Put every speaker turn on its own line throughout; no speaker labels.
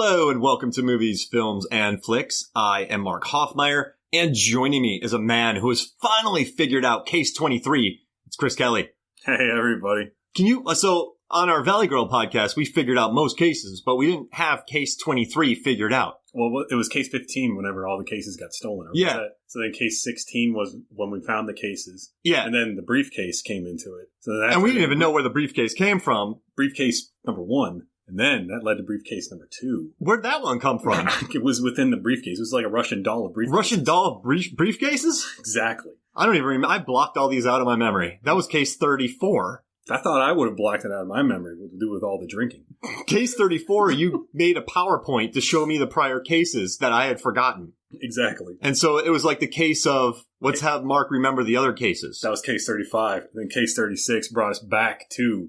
Hello and welcome to Movies, Films, and Flicks. I am Mark Hoffmeyer, and joining me is a man who has finally figured out Case 23. It's Chris Kelly.
Hey, everybody.
So on our Valley Girl podcast, we figured out most cases, but we didn't have Case 23 figured out.
Well, it was Case 15 whenever all the cases got stolen.
Yeah.
So then Case 16 was when we found the cases.
Yeah.
And then the briefcase came into it.
And we didn't even know where the briefcase came from.
Briefcase number 1. And then that led to briefcase number 2.
Where'd that one come from?
It was within the briefcase. It was like a Russian doll of briefcases.
Russian doll of briefcases?
Exactly.
I don't even remember. I blocked all these out of my memory. That was Case 34.
I thought I would have blocked it out of my memory to do with all the drinking.
Case 34, you made a PowerPoint to show me the prior cases that I had forgotten.
Exactly.
And so it was like the case of, let's have Mark remember the other cases.
That was Case 35. And then Case 36 brought us back to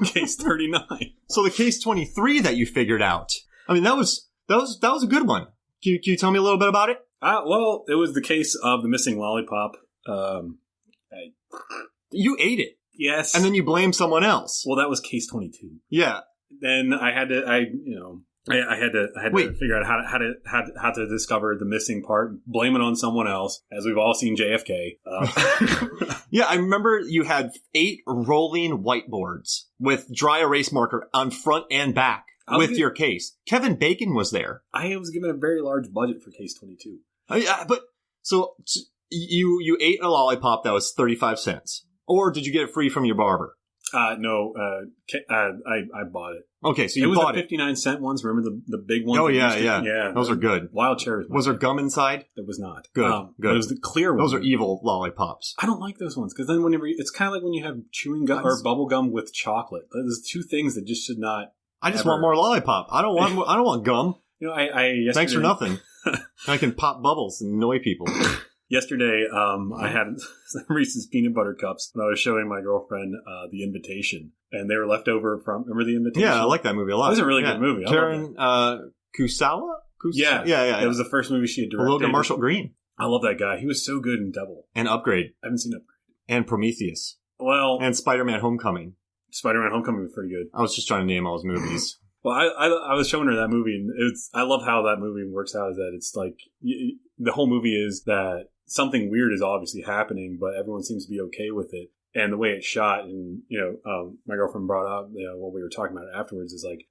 Case 39.
So the Case 23 that you figured out, I mean, that was a good one. Can you tell me a little bit about it?
Well, it was the case of the missing lollipop.
You ate it.
Yes.
And then you blame someone else.
Well, that was Case 22.
Yeah.
Then I had to figure out how to discover the missing part, blame it on someone else, as we've all seen JFK.
Yeah, I remember you had 8 rolling whiteboards with dry erase marker on front and back with your case. Kevin Bacon was there.
I was given a very large budget for Case 22.
So you ate a lollipop that was 35 cents. Or did you get it free from your barber?
No, I bought it.
Okay, so you bought it.
It was the 59-cent ones. Remember the big ones?
Oh, yeah. Those are good.
Wild cherries.
Was there gum inside?
There was not.
Good.
It was the clear ones.
Those are evil lollipops.
I don't like those ones because then whenever it's kind of like when you have chewing gum or bubble gum with chocolate. There's two things that just should not.
I just want more lollipop. I don't want gum.
You know, yesterday,
thanks for nothing. I can pop bubbles and annoy people.
Yesterday, I had some Reese's Peanut Butter Cups when I was showing my girlfriend The Invitation. And they were left over from, remember The Invitation?
Yeah, I like that movie a lot.
It was a really good movie.
Karen Kusawa?
Yeah. It was the first movie she had directed.
Logan Marshall Green.
I love that guy. He was so good in Devil.
And Upgrade.
I haven't seen Upgrade.
And Prometheus.
Well.
And Spider-Man Homecoming.
Spider-Man Homecoming was pretty good.
I was just trying to name all his movies.
Well, I was showing her that movie, and I love how that movie works out, is that it's like, the whole movie is that something weird is obviously happening, but everyone seems to be okay with it. And the way it's shot, and, my girlfriend brought up, what we were talking about afterwards is like,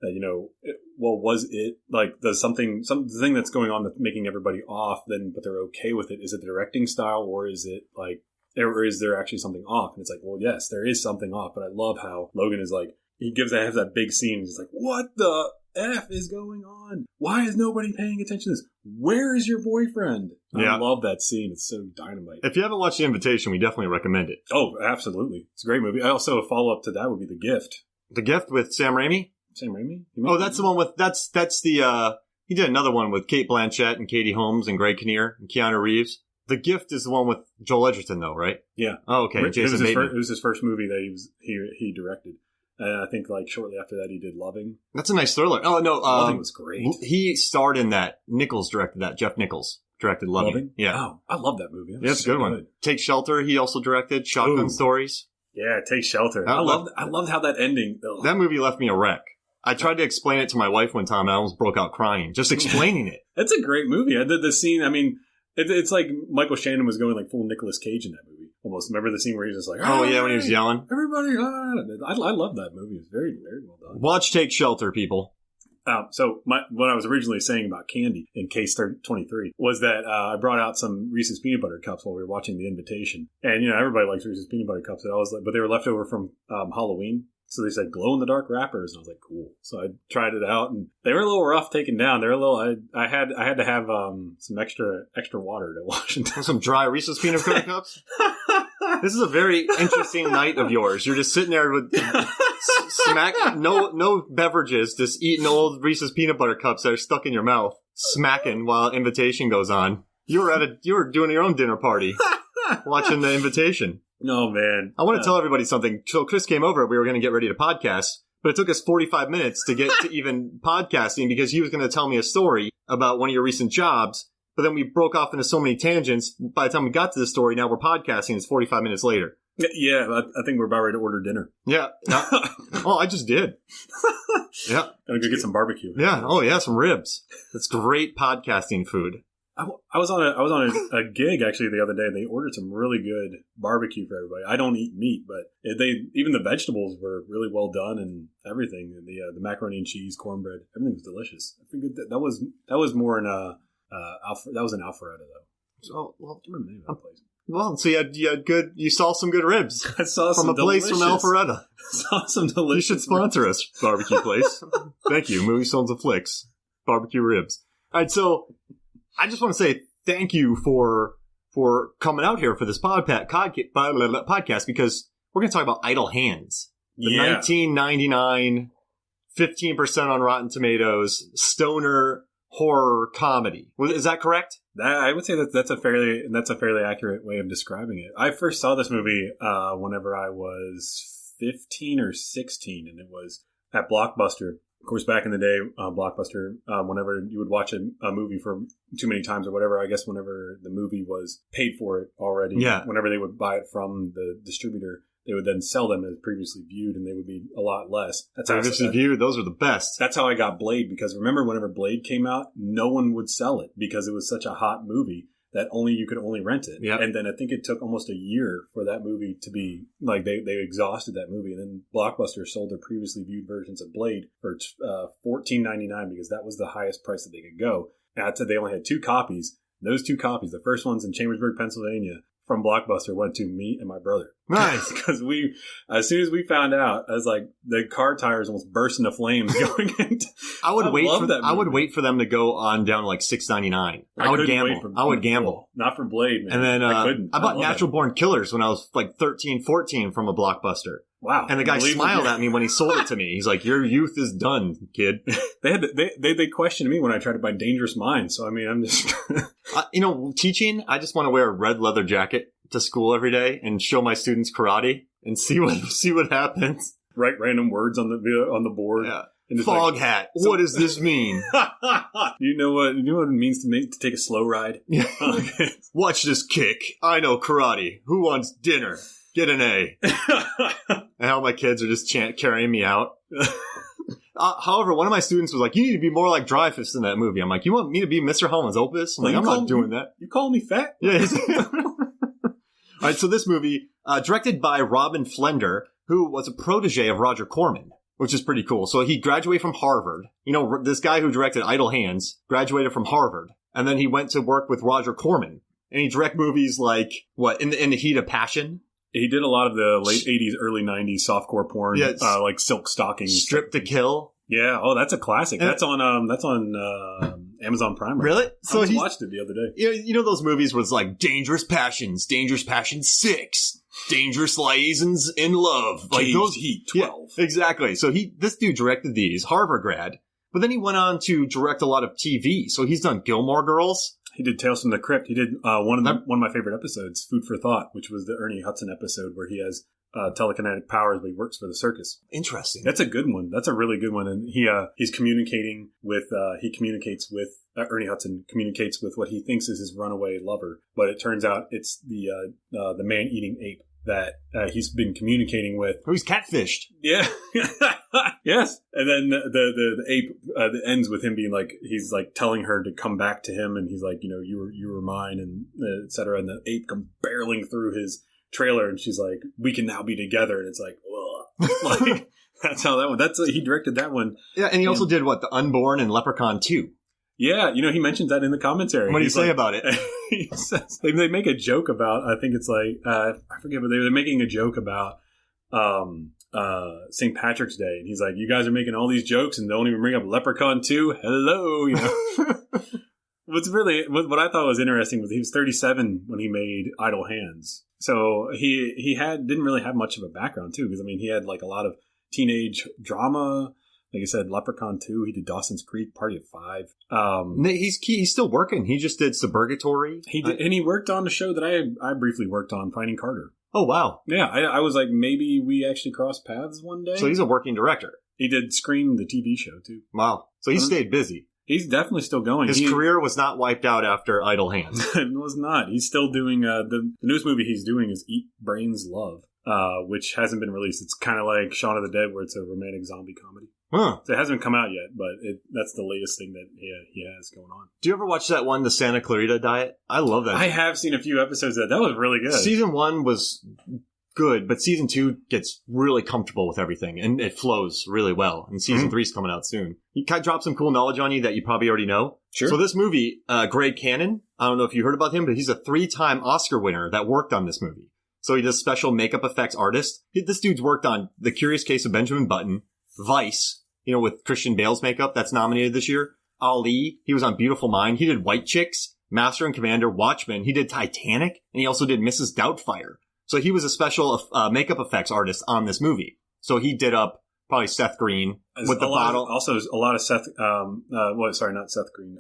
was it like, the thing that's going on that's making everybody off, but they're okay with it? Is it the directing style, or is it like, or is there actually something off? And it's like, well, yes, there is something off, but I love how Logan is like, he has that big scene. He's like, what the F is going on? Why is nobody paying attention to this? Where is your boyfriend? Yeah. I love that scene. It's so dynamite.
If you haven't watched The Invitation, we definitely recommend it.
Oh, absolutely. It's a great movie. Also, a follow-up to that would be The Gift.
The Gift with Sam Raimi?
Sam Raimi?
Oh, that's the one with, that's the, he did another one with Kate Blanchett and Katie Holmes and Greg Kinnear and Keanu Reeves. The Gift is the one with Joel Edgerton, though, right?
Yeah.
Oh, okay. Jason Bateman.
It was his first movie that he directed. And I think like shortly after that he did Loving.
That's a nice thriller. Oh, no.
Loving was great.
He starred in that. Nichols directed that. Jeff Nichols directed Loving. Yeah.
Oh, I love that movie.
Yeah, it's a good one. Take Shelter, he also directed. Shotgun Stories.
Yeah, Take Shelter. I loved how that ending. Ugh.
That movie left me a wreck. I tried to explain it to my wife one time and I almost broke out crying just explaining it.
It's a great movie. The scene, I mean, it's like Michael Shannon was going like full Nicolas Cage in that movie. Almost. Remember the scene where he's just like,
oh yeah, when he was yelling?
Everybody, I love that movie. It's very, very well done.
Watch Take Shelter, people.
So what I was originally saying about candy in Case 23 was that I brought out some Reese's Peanut Butter Cups while we were watching The Invitation. And, everybody likes Reese's Peanut Butter Cups. But they were left over from Halloween. So they said glow-in-the-dark wrappers. And I was like, cool. So I tried it out. And they were a little rough taken down. They were a little... I had to have some extra water to wash them down.
Some dry Reese's Peanut Butter Cups? This is a very interesting night of yours. You're just sitting there with no beverages, just eating old Reese's Peanut Butter Cups that are stuck in your mouth, smacking while Invitation goes on. You were doing your own dinner party, watching The Invitation.
No, man.
I want to tell everybody something. So Chris came over. We were going to get ready to podcast, but it took us 45 minutes to get to even podcasting because he was going to tell me a story about one of your recent jobs. But then we broke off into so many tangents. By the time we got to the story, now we're podcasting. It's 45 minutes later.
Yeah, I think we're about ready to order dinner.
Yeah. Oh, I just did. Yeah.
Gonna go get some barbecue.
Yeah. Oh, yeah. Some ribs. That's great podcasting food.
I was on a gig actually the other day. They ordered some really good barbecue for everybody. I don't eat meat, but even the vegetables were really well done and everything. And the macaroni and cheese, cornbread, everything was delicious. I figured that was more in that was in Alpharetta though.
So, well,
I remember the name of that place.
Well, so you saw some good ribs.
I saw
from
some
a place from Alpharetta.
Saw some delicious.
You should sponsor us, barbecue place. Thank you, Movie Stones and Flicks, barbecue ribs. All right, so I just want to say thank you for coming out here for this podcast because we're going to talk about Idle Hands, the 1999, 15% on Rotten Tomatoes stoner horror comedy. Is that correct?
I would say that's a fairly accurate way of describing it. I first saw this movie whenever I was 15 or 16, and it was at Blockbuster. Of course, back in the day, Blockbuster, whenever you would watch a movie for too many times or whatever, I guess whenever the movie was paid for it already, whenever they would buy it from the distributor, they would then sell them as previously viewed, and they would be a lot less. That's
previously viewed, those are the best.
That's how I got Blade, because remember whenever Blade came out, no one would sell it because it was such a hot movie that you could only rent it.
Yep.
And then I think it took almost a year for that movie to be, like, they exhausted that movie. And then Blockbuster sold their previously viewed versions of Blade for $14.99 because that was the highest price that they could go. And I said they only had 2 copies. Those 2 copies, the first one's in Chambersburg, Pennsylvania, from Blockbuster, went to me and my brother.
Nice.
Because as soon as we found out, I was like, the car tires almost burst into flames going into. I would
wait for them to go on down to like $6.99. I would gamble.
Not for Blade, man.
And then I bought Natural Born Killers when I was like 13, 14 from a Blockbuster.
Wow.
And the guy smiled at me when he sold it to me. He's like, your youth is done, kid.
They questioned me when I tried to buy Dangerous Minds. So, I mean, I'm just...
teaching, I just want to wear a red leather jacket to school every day and show my students karate and see what happens.
Write random words on the board.
Yeah. Fog hat. What does this mean?
You know what it means to take a slow ride?
Yeah. Watch this kick. I know karate. Who wants dinner? Get an A. And how my kids are just carrying me out. However, one of my students was like, you need to be more like Dreyfuss in that movie. I'm like, you want me to be Mr. Holland's Opus? I'm like, I'm not doing that.
You calling me fat?
Yeah. All right, so this movie, directed by Robin Flender, who was a protege of Roger Corman, which is pretty cool. So he graduated from Harvard. This guy who directed Idle Hands graduated from Harvard. And then he went to work with Roger Corman. And he directed movies like, In the Heat of Passion?
He did a lot of the late 80s, early 90s softcore porn, like Silk Stockings.
Strip to Kill.
Yeah. Oh, that's a classic. That's on Amazon Prime. Right?
Really?
So I watched it the other day.
You know those movies where it's like Dangerous Passions 6, Dangerous Liaisons in Love. Like those
Heat 12.
Yeah, exactly. So this dude directed these, Harvard grad, but then he went on to direct a lot of TV. So he's done Gilmore Girls.
He did Tales from the Crypt. He did one of my favorite episodes, Food for Thought, which was the Ernie Hudson episode where he has telekinetic powers, but he works for the circus.
Interesting.
That's a good one. That's a really good one. And he's communicating with Ernie Hudson communicates with what he thinks is his runaway lover, but it turns out it's the man-eating ape that he's been communicating with.
Oh, he's catfished.
Yeah. Yes. And then the ape ends with him being like, he's like telling her to come back to him, and he's like, you were mine, and et cetera. And the ape comes barreling through his trailer, and she's like, we can now be together. And it's like, ugh. Like, that's how that one. He directed that one.
Yeah, and he also did The Unborn and Leprechaun 2.
Yeah, he mentions that in the commentary.
What do you say about it?
He says, they make a joke about, I think it's like, I forget, but they're making a joke about St. Patrick's Day. And he's like, you guys are making all these jokes and don't even bring up Leprechaun 2? Hello, What I thought was interesting was he was 37 when he made Idle Hands. So he didn't really have much of a background, too, because, he had like a lot of teenage drama. Like I said, Leprechaun 2, he did Dawson's Creek, Party of Five.
He's still working. He just did Suburgatory.
He did, and he worked on a show that I briefly worked on, Finding Carter.
Oh, wow.
Yeah, I was like, maybe we actually crossed paths one day.
So he's a working director.
He did Scream, the TV show, too.
Wow. So he stayed busy.
He's definitely still going.
His career was not wiped out after Idle Hands.
It was not. He's still doing the newest movie he's doing is Eat Brains Love, which hasn't been released. It's kind of like Shaun of the Dead, where it's a romantic zombie comedy.
Huh.
So it hasn't come out yet, but that's the latest thing that he has going on.
Do you ever watch that one, The Santa Clarita Diet? I love that.
I have seen a few episodes of that. That was really good.
Season 1 was good, but Season 2 gets really comfortable with everything, and it flows really well. And Season 3 is coming out soon. He kind of dropped some cool knowledge on you that you probably already know.
Sure.
So this movie, Greg Cannon, I don't know if you heard about him, but he's a 3-time Oscar winner that worked on this movie. So he does special makeup effects artist. This dude's worked on The Curious Case of Benjamin Button, Vice, with Christian Bale's makeup that's nominated this year. Ali, he was on Beautiful Mind. He did White Chicks, Master and Commander, Watchmen. He did Titanic, and he also did Mrs. Doubtfire. So he was a special makeup effects artist on this movie. So he did up probably Seth Green with the bottle.
Also, a lot of Seth, not Seth Green,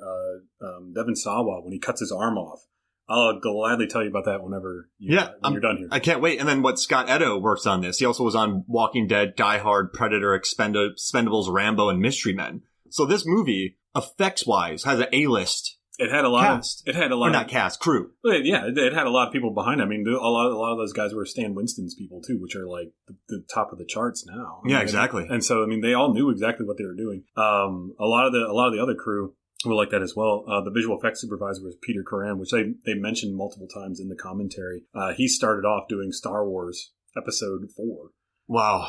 Devin Sawa when he cuts his arm off. I'll gladly tell you about that whenever you're done here.
I can't wait. And then what Scott Edo works on this. He also was on Walking Dead, Die Hard, Predator, Expendables, Rambo, and Mystery Men. So this movie, effects-wise, has an A-list.
It had a lot
cast. Crew.
But yeah, it had a lot of people behind it. I mean, a lot of those guys were Stan Winston's people too, which are like the top of the charts now.
Yeah, exactly.
And so, I mean, they all knew exactly what they were doing. A lot of the other crew were like that as well. The visual effects supervisor was Peter Coran, which they mentioned multiple times in the commentary. He started off doing Star Wars Episode 4.
Wow.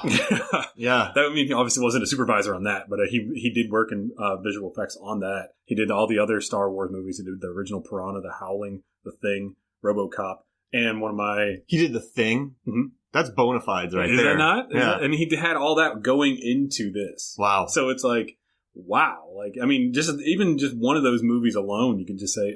Yeah.
That, I mean, he obviously wasn't a supervisor on that, but he did work in visual effects on that. He did all the other Star Wars movies. He did the original Piranha, The Howling, The Thing, RoboCop, and one of my...
He did The Thing? Mm-hmm. That's bona fides right there.
Is that not?
Yeah.
And he had all that going into this.
Wow.
So it's like, wow. Like, I mean, just one of those movies alone, you can just say,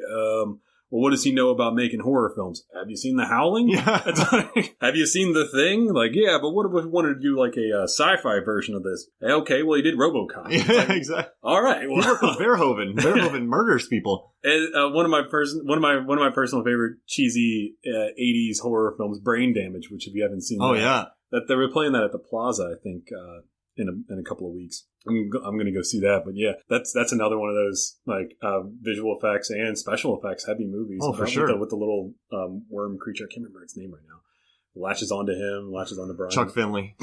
well, what does he know about making horror films? Have you seen The Howling?
Yeah.
Like, have you seen The Thing? Like, yeah, but what if we wanted to do like a sci-fi version of this? Okay, well, he did RoboCop.
Yeah,
like,
exactly.
All right. Well,
he worked with Verhoeven. Verhoeven murders people.
And one of my personal favorite cheesy 80s horror films, Brain Damage, which if you haven't seen, that they were playing that at the Plaza, I think, in a couple of weeks. I'm going to go see that, but yeah, that's another one of those like visual effects and special effects heavy movies.
Oh, for sure.
With the little worm creature, I can't remember its name right now. Latches onto him, latches onto Brian.
Chuck Finley.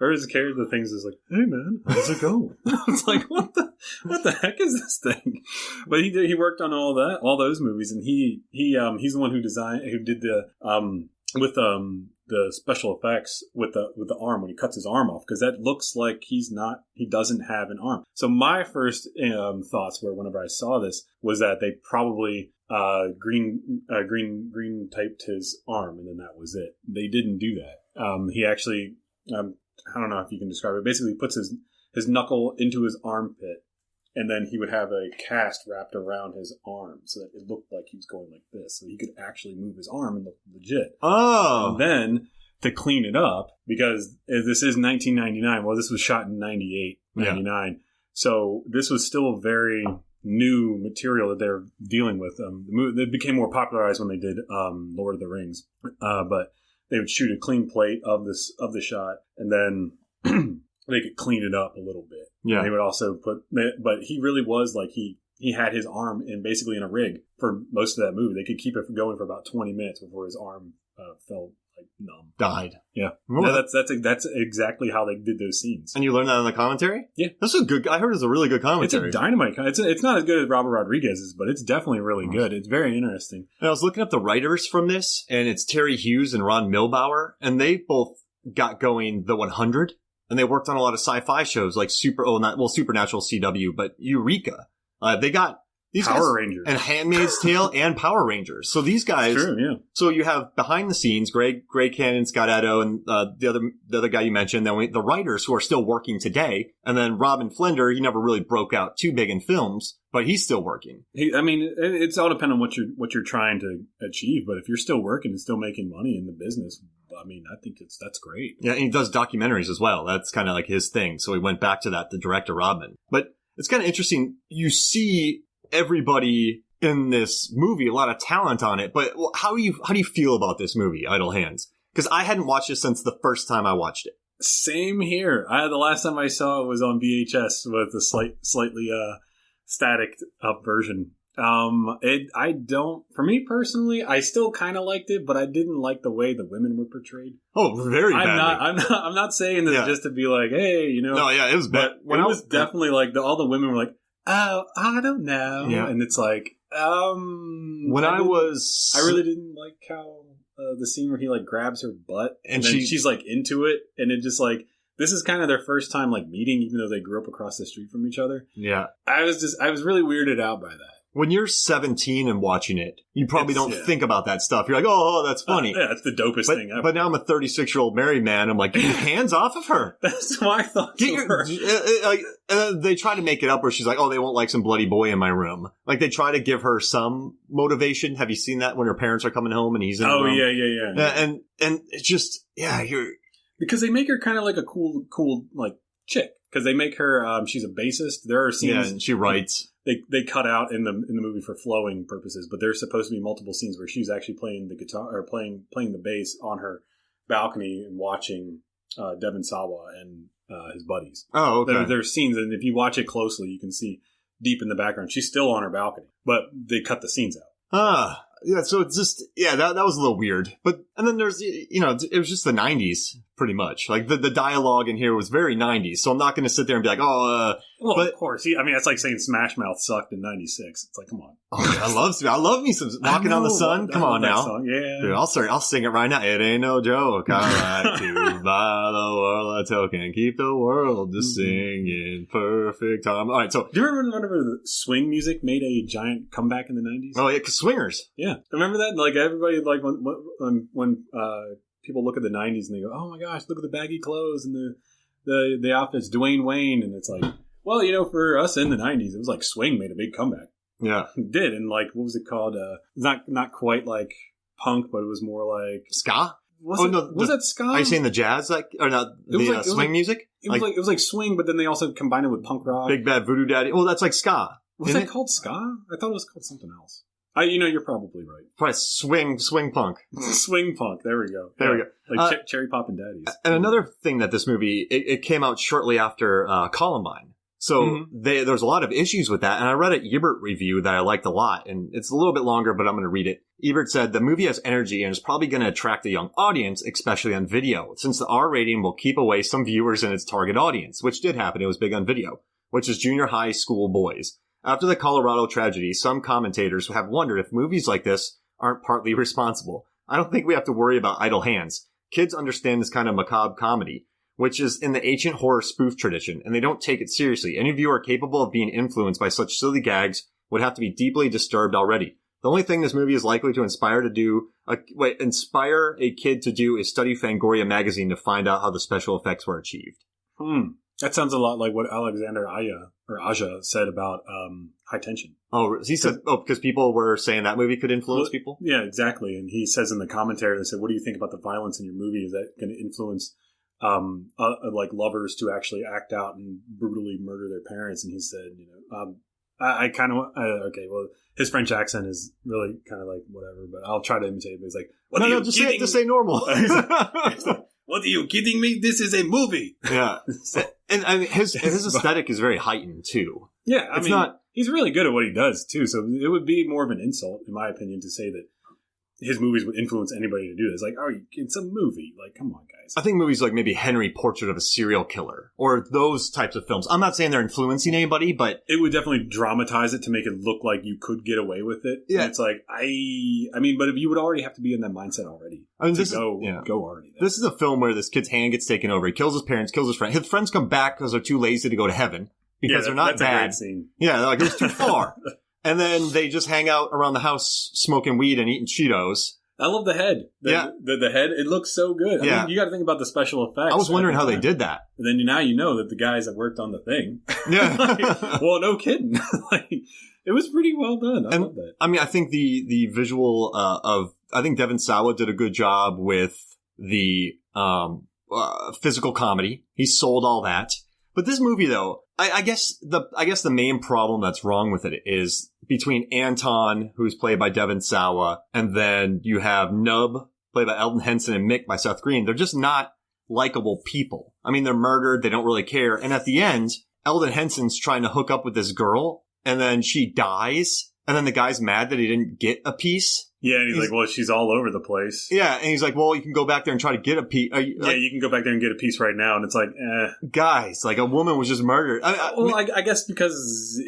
Or his character, the things is like, hey man, how's it going? It's like, what the heck is this thing? But he worked on all those movies, and he's the one who did the special effects with the arm when he cuts his arm off, because that looks like he doesn't have an arm. So my first thoughts were, whenever I saw this, was that they probably green typed his arm, and then that was it. They didn't do that. He actually, I don't know if you can describe it. Basically, puts his knuckle into his armpit, and then he would have a cast wrapped around his arm so that it looked like he was going like this. So he could actually move his arm and look legit.
Oh.
And then to clean it up, because this is 1999. Well, this was shot in 98, 99. Yeah. So this was still very new material that they're dealing with. It became more popularized when they did Lord of the Rings. But they would shoot a clean plate of the shot, and then they could clean it up a little bit.
Yeah.
And they would also but he really was like, he had his arm basically in a rig for most of that movie. They could keep it going for about 20 minutes before his arm fell like numb.
Died.
Yeah. That's exactly how they did those scenes.
And you learned that in the commentary?
Yeah.
I heard it's a really good commentary.
It's a dynamite. It's not as good as Robert Rodriguez's, but it's definitely really good. It's very interesting.
And I was looking up the writers from this, and it's Terry Hughes and Ron Milbauer, and they both got going The 100. And they worked on a lot of sci-fi shows like Supernatural CW, but Eureka. They got these
Power Rangers
and Handmaid's Tale and Power Rangers. So these guys.
True, yeah.
So you have behind the scenes Greg Cannon, Scott Edo, and the other guy you mentioned. Then the writers who are still working today, and then Robin Flender. He never really broke out too big in films, but he's still working.
It's all dependent on what you're trying to achieve. But if you're still working and still making money in the business, I mean, I think that's great.
Yeah, and he does documentaries as well. That's kind of like his thing. So he went back to that, the director Robin. But it's kind of interesting. You see everybody in this movie, a lot of talent on it. But how do you feel about this movie, Idle Hands? Because I hadn't watched it since the first time I watched it.
Same here. The last time I saw it was on VHS with a static up version. For me personally, I still kind of liked it, but I didn't like the way the women were portrayed.
Oh, very badly.
I'm not saying this just to be like, hey,
No, yeah, it was bad.
But it was definitely like all the women were like, oh, I don't know.
Yeah.
And it's like, I really didn't like how the scene where he like grabs her butt and then she's like into it, and it just like, this is kind of their first time like meeting, even though they grew up across the street from each other.
Yeah.
I was really weirded out by that.
When you're 17 and watching it, you probably don't think about that stuff. You're like, oh, that's funny.
Yeah, that's the dopest thing ever.
But now I'm a 36-year-old married man. I'm like, get your hands off of her.
That's my thoughts.
They try to make it up where she's like, oh, they won't like some bloody boy in my room. Like, they try to give her some motivation. Have you seen that when her parents are coming home and he's in the room?
Yeah.
And it's just,
because they make her kind of like a cool like chick. Because they make her, she's a bassist. There are scenes.
Yeah, and she writes.
They cut out in the movie for flowing purposes, but there's supposed to be multiple scenes where she's actually playing the guitar or playing the bass on her balcony and watching Devon Sawa and his buddies.
Oh, okay.
There's scenes, and if you watch it closely, you can see deep in the background she's still on her balcony, but they cut the scenes out.
Yeah, so it's just, that was a little weird. And then there's, it was just the 90s, pretty much. Like, the dialogue in here was very 90s, so I'm not going to sit there and be like,
Well, of course. I mean, it's like saying Smash Mouth sucked in 96. It's like, come on.
Oh, I love me some Walking on the Sun. Come on now.
Song. Yeah.
Dude, I'll sing it right now. It ain't no joke. I like to buy the world a token, keep the world to sing in perfect time. All right, so.
Do you remember the swing music made a giant comeback in the 90s?
Oh, yeah, because swingers.
Yeah. Remember that? Like, everybody, like, when people look at the 90s and they go, oh my gosh, look at the baggy clothes and the outfits, Dwayne Wayne, and it's like, well, for us in the 90s, it was like swing made a big comeback.
Yeah.
It did, and like, what was it called? Not quite like punk, but it was more like...
Ska?
Was that ska?
Are you saying the jazz, or not, swing music?
It was like swing, but then they also combined it with punk rock.
Big Bad Voodoo Daddy. Oh, that's like ska.
Was that called ska? I thought it was called something else. You're probably right.
Probably swing punk.
Swing punk. There we go.
There we go.
Like Cherry Poppin' Daddies.
And another thing that this movie, it came out shortly after Columbine. So there's a lot of issues with that. And I read an Ebert review that I liked a lot. And it's a little bit longer, but I'm going to read it. Ebert said, the movie has energy and is probably going to attract a young audience, especially on video, since the R rating will keep away some viewers in its target audience, which did happen. It was big on video, which is junior high school boys. After the Colorado tragedy, some commentators have wondered if movies like this aren't partly responsible. I don't think we have to worry about idle hands. Kids understand this kind of macabre comedy, which is in the ancient horror spoof tradition, and they don't take it seriously. Any viewer capable of being influenced by such silly gags would have to be deeply disturbed already. The only thing this movie is likely to inspire a kid to do is study Fangoria magazine to find out how the special effects were achieved.
That sounds a lot like what Alexander Aja said about High Tension.
Oh, he said, because people were saying that movie could influence people?
Yeah, exactly. And he says in the commentary, they said, what do you think about the violence in your movie? Is that going to influence like lovers to actually act out and brutally murder their parents? And he said, I kind of, okay, well, his French accent is really kind of like whatever, but I'll try to imitate him. He's like,
just say normal.
What are you kidding me? This is a movie.
Yeah. And I mean, his aesthetic is very heightened too.
Yeah. He's really good at what he does too. So it would be more of an insult, in my opinion, to say that his movies would influence anybody to do this. Like, it's a movie. Like, come on, guys.
I think movies like maybe Henry, Portrait of a Serial Killer, or those types of films. I'm not saying they're influencing anybody, but
it would definitely dramatize it to make it look like you could get away with it.
Yeah,
and it's like but if you would already have to be in that mindset already. Go already.
This is a film where this kid's hand gets taken over. He kills his parents, kills his friend. His friends come back because they're too lazy to go to heaven because they're not bad. A great scene. Yeah, they're like, it was too far. And then they just hang out around the house smoking weed and eating Cheetos.
I love the head. The head, it looks so good. I mean, you got to think about the special effects.
I was wondering how they did that.
And then now you know that the guys that worked on the thing.
Yeah.
Well, no kidding. It was pretty well done. I love that.
I mean, I think the visual I think Devon Sawa did a good job with the physical comedy. He sold all that. But this movie, though, I guess the main problem that's wrong with it is between Anton, who's played by Devon Sawa, and then you have Nub, played by Eldon Henson, and Mick by Seth Green. They're just not likable people. I mean, they're murdered. They don't really care. And at the end, Eldon Henson's trying to hook up with this girl, and then she dies, and then the guy's mad that he didn't get a piece.
Yeah, and he's like, well, she's all over the place.
Yeah, and he's like, well, you can go back there and try to get a piece.
You can go back there and get a piece right now, and it's like,
guys, like a woman was just murdered.
I guess because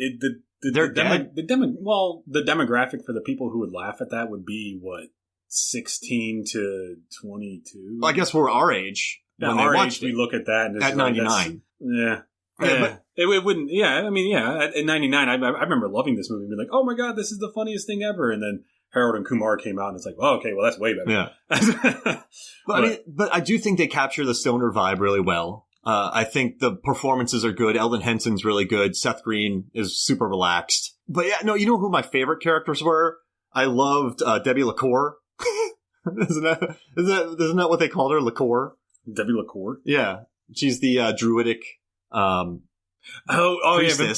they're dead.
The demographic for the people who would laugh at that would be, what, 16 to 22?
Well, I guess we're our age.
When they watched it. We look at that and it's
at 99.
Yeah. But it wouldn't. Yeah, I mean, yeah. At 99, I remember loving this movie and being like, "Oh my god, this is the funniest thing ever!" And then Harold and Kumar came out, and it's like, "Oh, okay, well, that's way better."
Yeah. but I do think they capture the stoner vibe really well. I think the performances are good. Eldon Henson's really good. Seth Green is super relaxed. But yeah, no, you know who my favorite characters were? I loved Debbie LaCour. Isn't that what they called her? LaCour.
Debbie LaCour?
Yeah. She's the druidic priestess.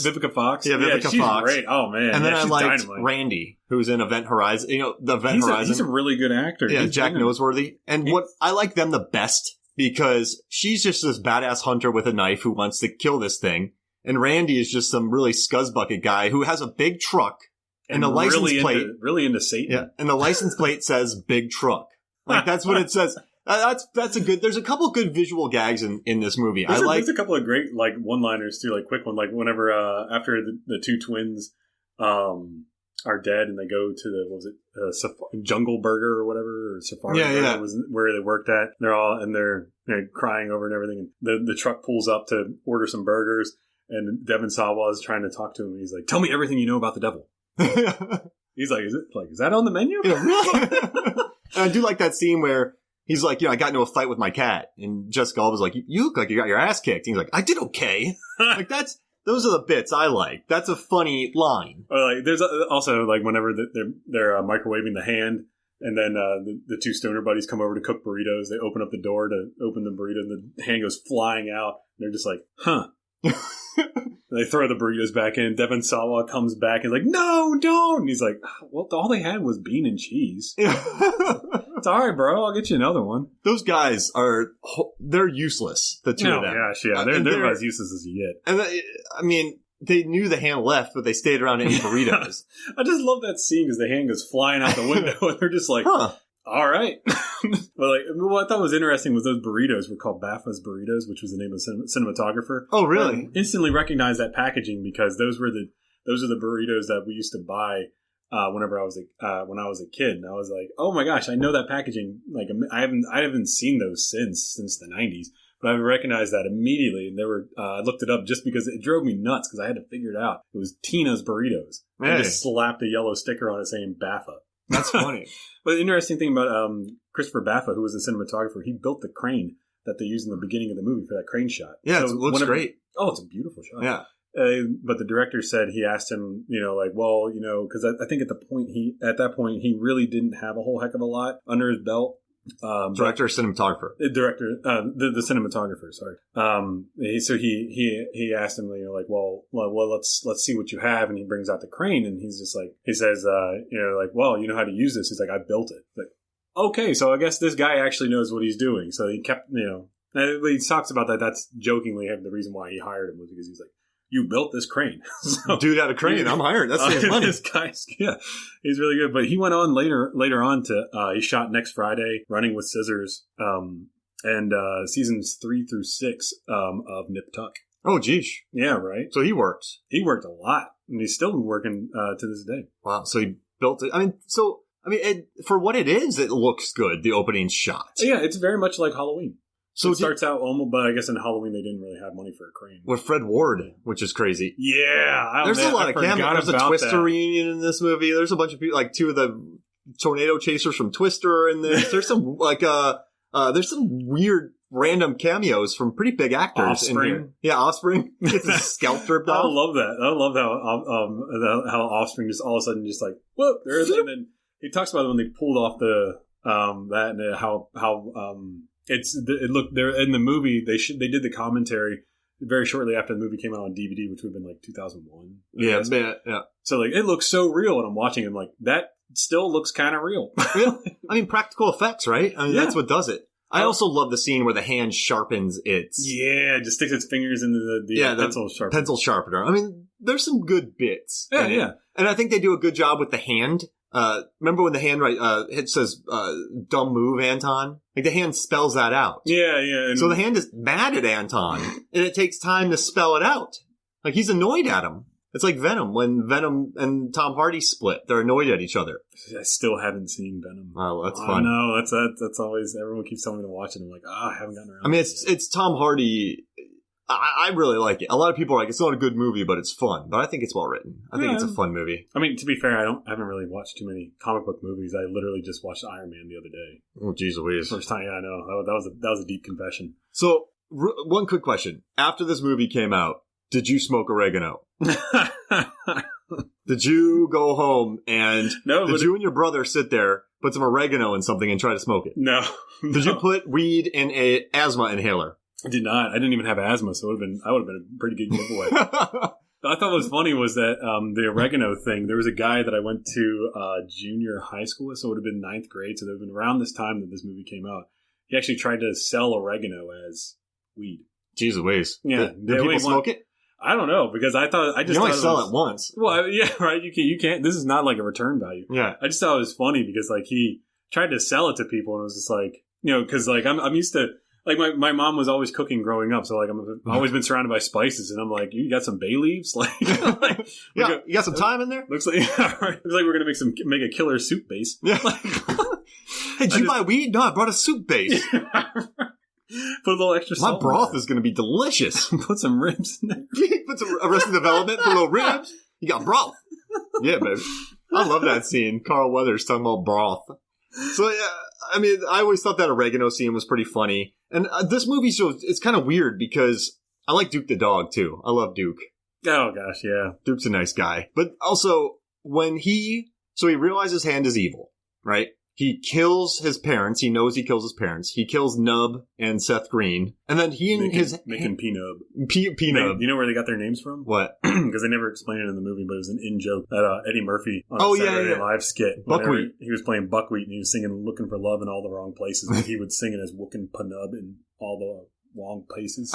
Yeah, Vivica Fox.
Yeah, Vivica
she's
Fox.
Great. Oh, man.
And then I liked
dynamite.
Randy, who's in Event Horizon. You know, the Event Horizon.
He's a really good actor.
Yeah, Jack Noseworthy. And what I like them the best because she's just this badass hunter with a knife who wants to kill this thing. And Randy is just some really scuzzbucket guy who has a big truck and a license plate.
Really into Satan.
Yeah, and the license plate says big truck. Like, that's what it says. That's a good. There's a couple good visual gags in this movie.
There's a couple of great like one-liners too, like quick one. Like whenever after the two twins are dead and they go to Jungle Burger or whatever, or Safari Burger was where they worked at. They're crying over and everything. And the truck pulls up to order some burgers, and Devon Sawa is trying to talk to him. He's like, "Tell me everything you know about the devil." He's like, "Is that on the menu?" Yeah, really?
And I do like that scene where he's like, I got into a fight with my cat. And Jessica Alba's like, you look like you got your ass kicked. And he's like, I did okay. Like, those are the bits I like. That's a funny line.
Or like, there's also like whenever they're microwaving the hand, and then the two stoner buddies come over to cook burritos. They open up the door to open the burrito, and the hand goes flying out. And they're just like, huh. They throw the burritos back in. Devon Sawa comes back and is like, no, don't. And he's like, well, all they had was bean and cheese. It's all right, bro. I'll get you another one.
Those guys they're useless, the two of them.
Gosh, yeah. They're as useless as you get.
And they knew the hand left, but they stayed around to eat burritos.
I just love that scene because the hand goes flying out the window and they're just like, huh. All right. But what I thought was interesting was those burritos were called Baffa's Burritos, which was the name of the cinematographer.
Oh, really?
I instantly recognized that packaging because those are the burritos that we used to buy whenever I was when I was a kid. And I was like, oh my gosh, I know that packaging. Like I haven't seen those since the 90s, but I recognized that immediately. And they were I looked it up just because it drove me nuts because I had to figure it out. It was Tina's Burritos. Hey. I just slapped a yellow sticker on it saying Baffa.
That's funny.
But the interesting thing about Christopher Baffa, who was the cinematographer, he built the crane that they used in the beginning of the movie for that crane shot.
Yeah, so it looks great.
Oh, it's a beautiful shot.
Yeah.
But the director said he asked him, because I think at that point he really didn't have a whole heck of a lot under his belt.
Director, cinematographer.
The cinematographer. Sorry. He asked him, let's see what you have, and he brings out the crane, and he's just like, he says, well, you know how to use this? He's like, I built it. Like, okay, so I guess this guy actually knows what he's doing. So he kept, he talks about that. That's jokingly the reason why he hired him was because he's like, you built this crane. So,
dude had a crane. I'm hired. That's his money.
This guy's, he's really good. But he went on later on to, he shot Next Friday, Running with Scissors, and seasons 3 through 6 of Nip Tuck.
Oh, geez.
Yeah, right.
So he worked.
He worked a lot, and he's still working to this day.
Wow. So he built it. For what it is, it looks good, the opening shot.
Yeah, it's very much like Halloween.
So
it starts out almost, but I guess in Halloween they didn't really have money for a crane.
With Fred Ward, which is crazy.
Yeah.
There's a lot of cameos. There's a Twister reunion in this movie. There's a bunch of people, like two of the tornado chasers from Twister in this. There's some, there's some weird random cameos from pretty big actors.
Offspring.
In here. Yeah, Offspring. Gets his scalp ripped off.
I love that. I love how Offspring just all of a sudden just like, whoop, there it is. And then he talks about when they pulled off that and how it looked there in the movie. They did the commentary very shortly after the movie came out on DVD, which would have been like 2001.
Yeah.
So like it looks so real, and I'm watching it, I'm like, that still looks kind of real.
I mean, practical effects, right? I mean, that's what does it. I also love the scene where the hand sharpens its...
Yeah, just sticks its fingers into the pencil sharpener.
Pencil sharpener. I mean, there's some good bits.
Yeah,
in it.
yeah.
And I think they do a good job with the hand. Remember when the hand it says "dumb move, Anton"? Like the hand spells that out.
Yeah, yeah.
So the hand is mad at Anton, and it takes time to spell it out. Like he's annoyed at him. It's like Venom. When Venom and Tom Hardy split, they're annoyed at each other.
I still haven't seen Venom.
Oh, that's fun.
No, that's always, everyone keeps telling me to watch it. I'm like, I haven't gotten around.
I mean, it's Tom Hardy. I really like it. A lot of people are like, it's not a good movie, but it's fun. But I think it's well written. I think it's a fun movie.
I mean, to be fair, I haven't really watched too many comic book movies. I literally just watched Iron Man the other day.
Oh, geez Louise.
First time, yeah, I know. That was a deep confession.
So, one quick question. After this movie came out, did you smoke oregano? Did you go home and did you and your brother sit there, put some oregano in something and try to smoke it?
No.
Did you put weed in a asthma inhaler?
I did not. I didn't even have asthma, so I would have been a pretty good giveaway. I thought what was funny was that the oregano thing, there was a guy that I went to junior high school with, so it would have been 9th grade, so it would have been around this time that this movie came out. He actually tried to sell oregano as weed.
Jeez Louise.
Yeah.
Did people smoke it?
I don't know, because I just
you only sell it once.
Well, yeah, right. You can't. This is not like a return value.
Yeah.
I just thought it was funny because like he tried to sell it to people, and it was just like, because like I'm used to, like my mom was always cooking growing up, so like I've always been surrounded by spices, and I'm like, you got some bay leaves, like,
yeah, you got some time in there.
Looks like right. Looks like we're gonna make a killer soup base.
Yeah. Like, hey, did you buy weed? No, I brought a soup base.
Put a little extra salt.
My broth is going to be delicious.
Put some ribs in there.
Put some Arrested Development, put a little ribs. You got broth. Yeah, baby. I love that scene. Carl Weathers talking about broth. So, yeah, I mean, I always thought that oregano scene was pretty funny. And this movie, it's kind of weird because I like Duke the dog, too. I love Duke.
Oh, gosh, yeah.
Duke's a nice guy. But also, when he realizes Hand is evil, right? He kills his parents. He knows he kills his parents. He kills Nub and Seth Green. And then he and
making P-Nub.
P-Nub.
You know where they got their names from?
What?
Because they never explained it in the movie, but it was an in-joke that Eddie Murphy on a Saturday Night Live skit.
Buckwheat.
He was playing Buckwheat, and he was singing Looking for Love in all the wrong places. And he would sing it as Wookin' Panub in all the wrong places.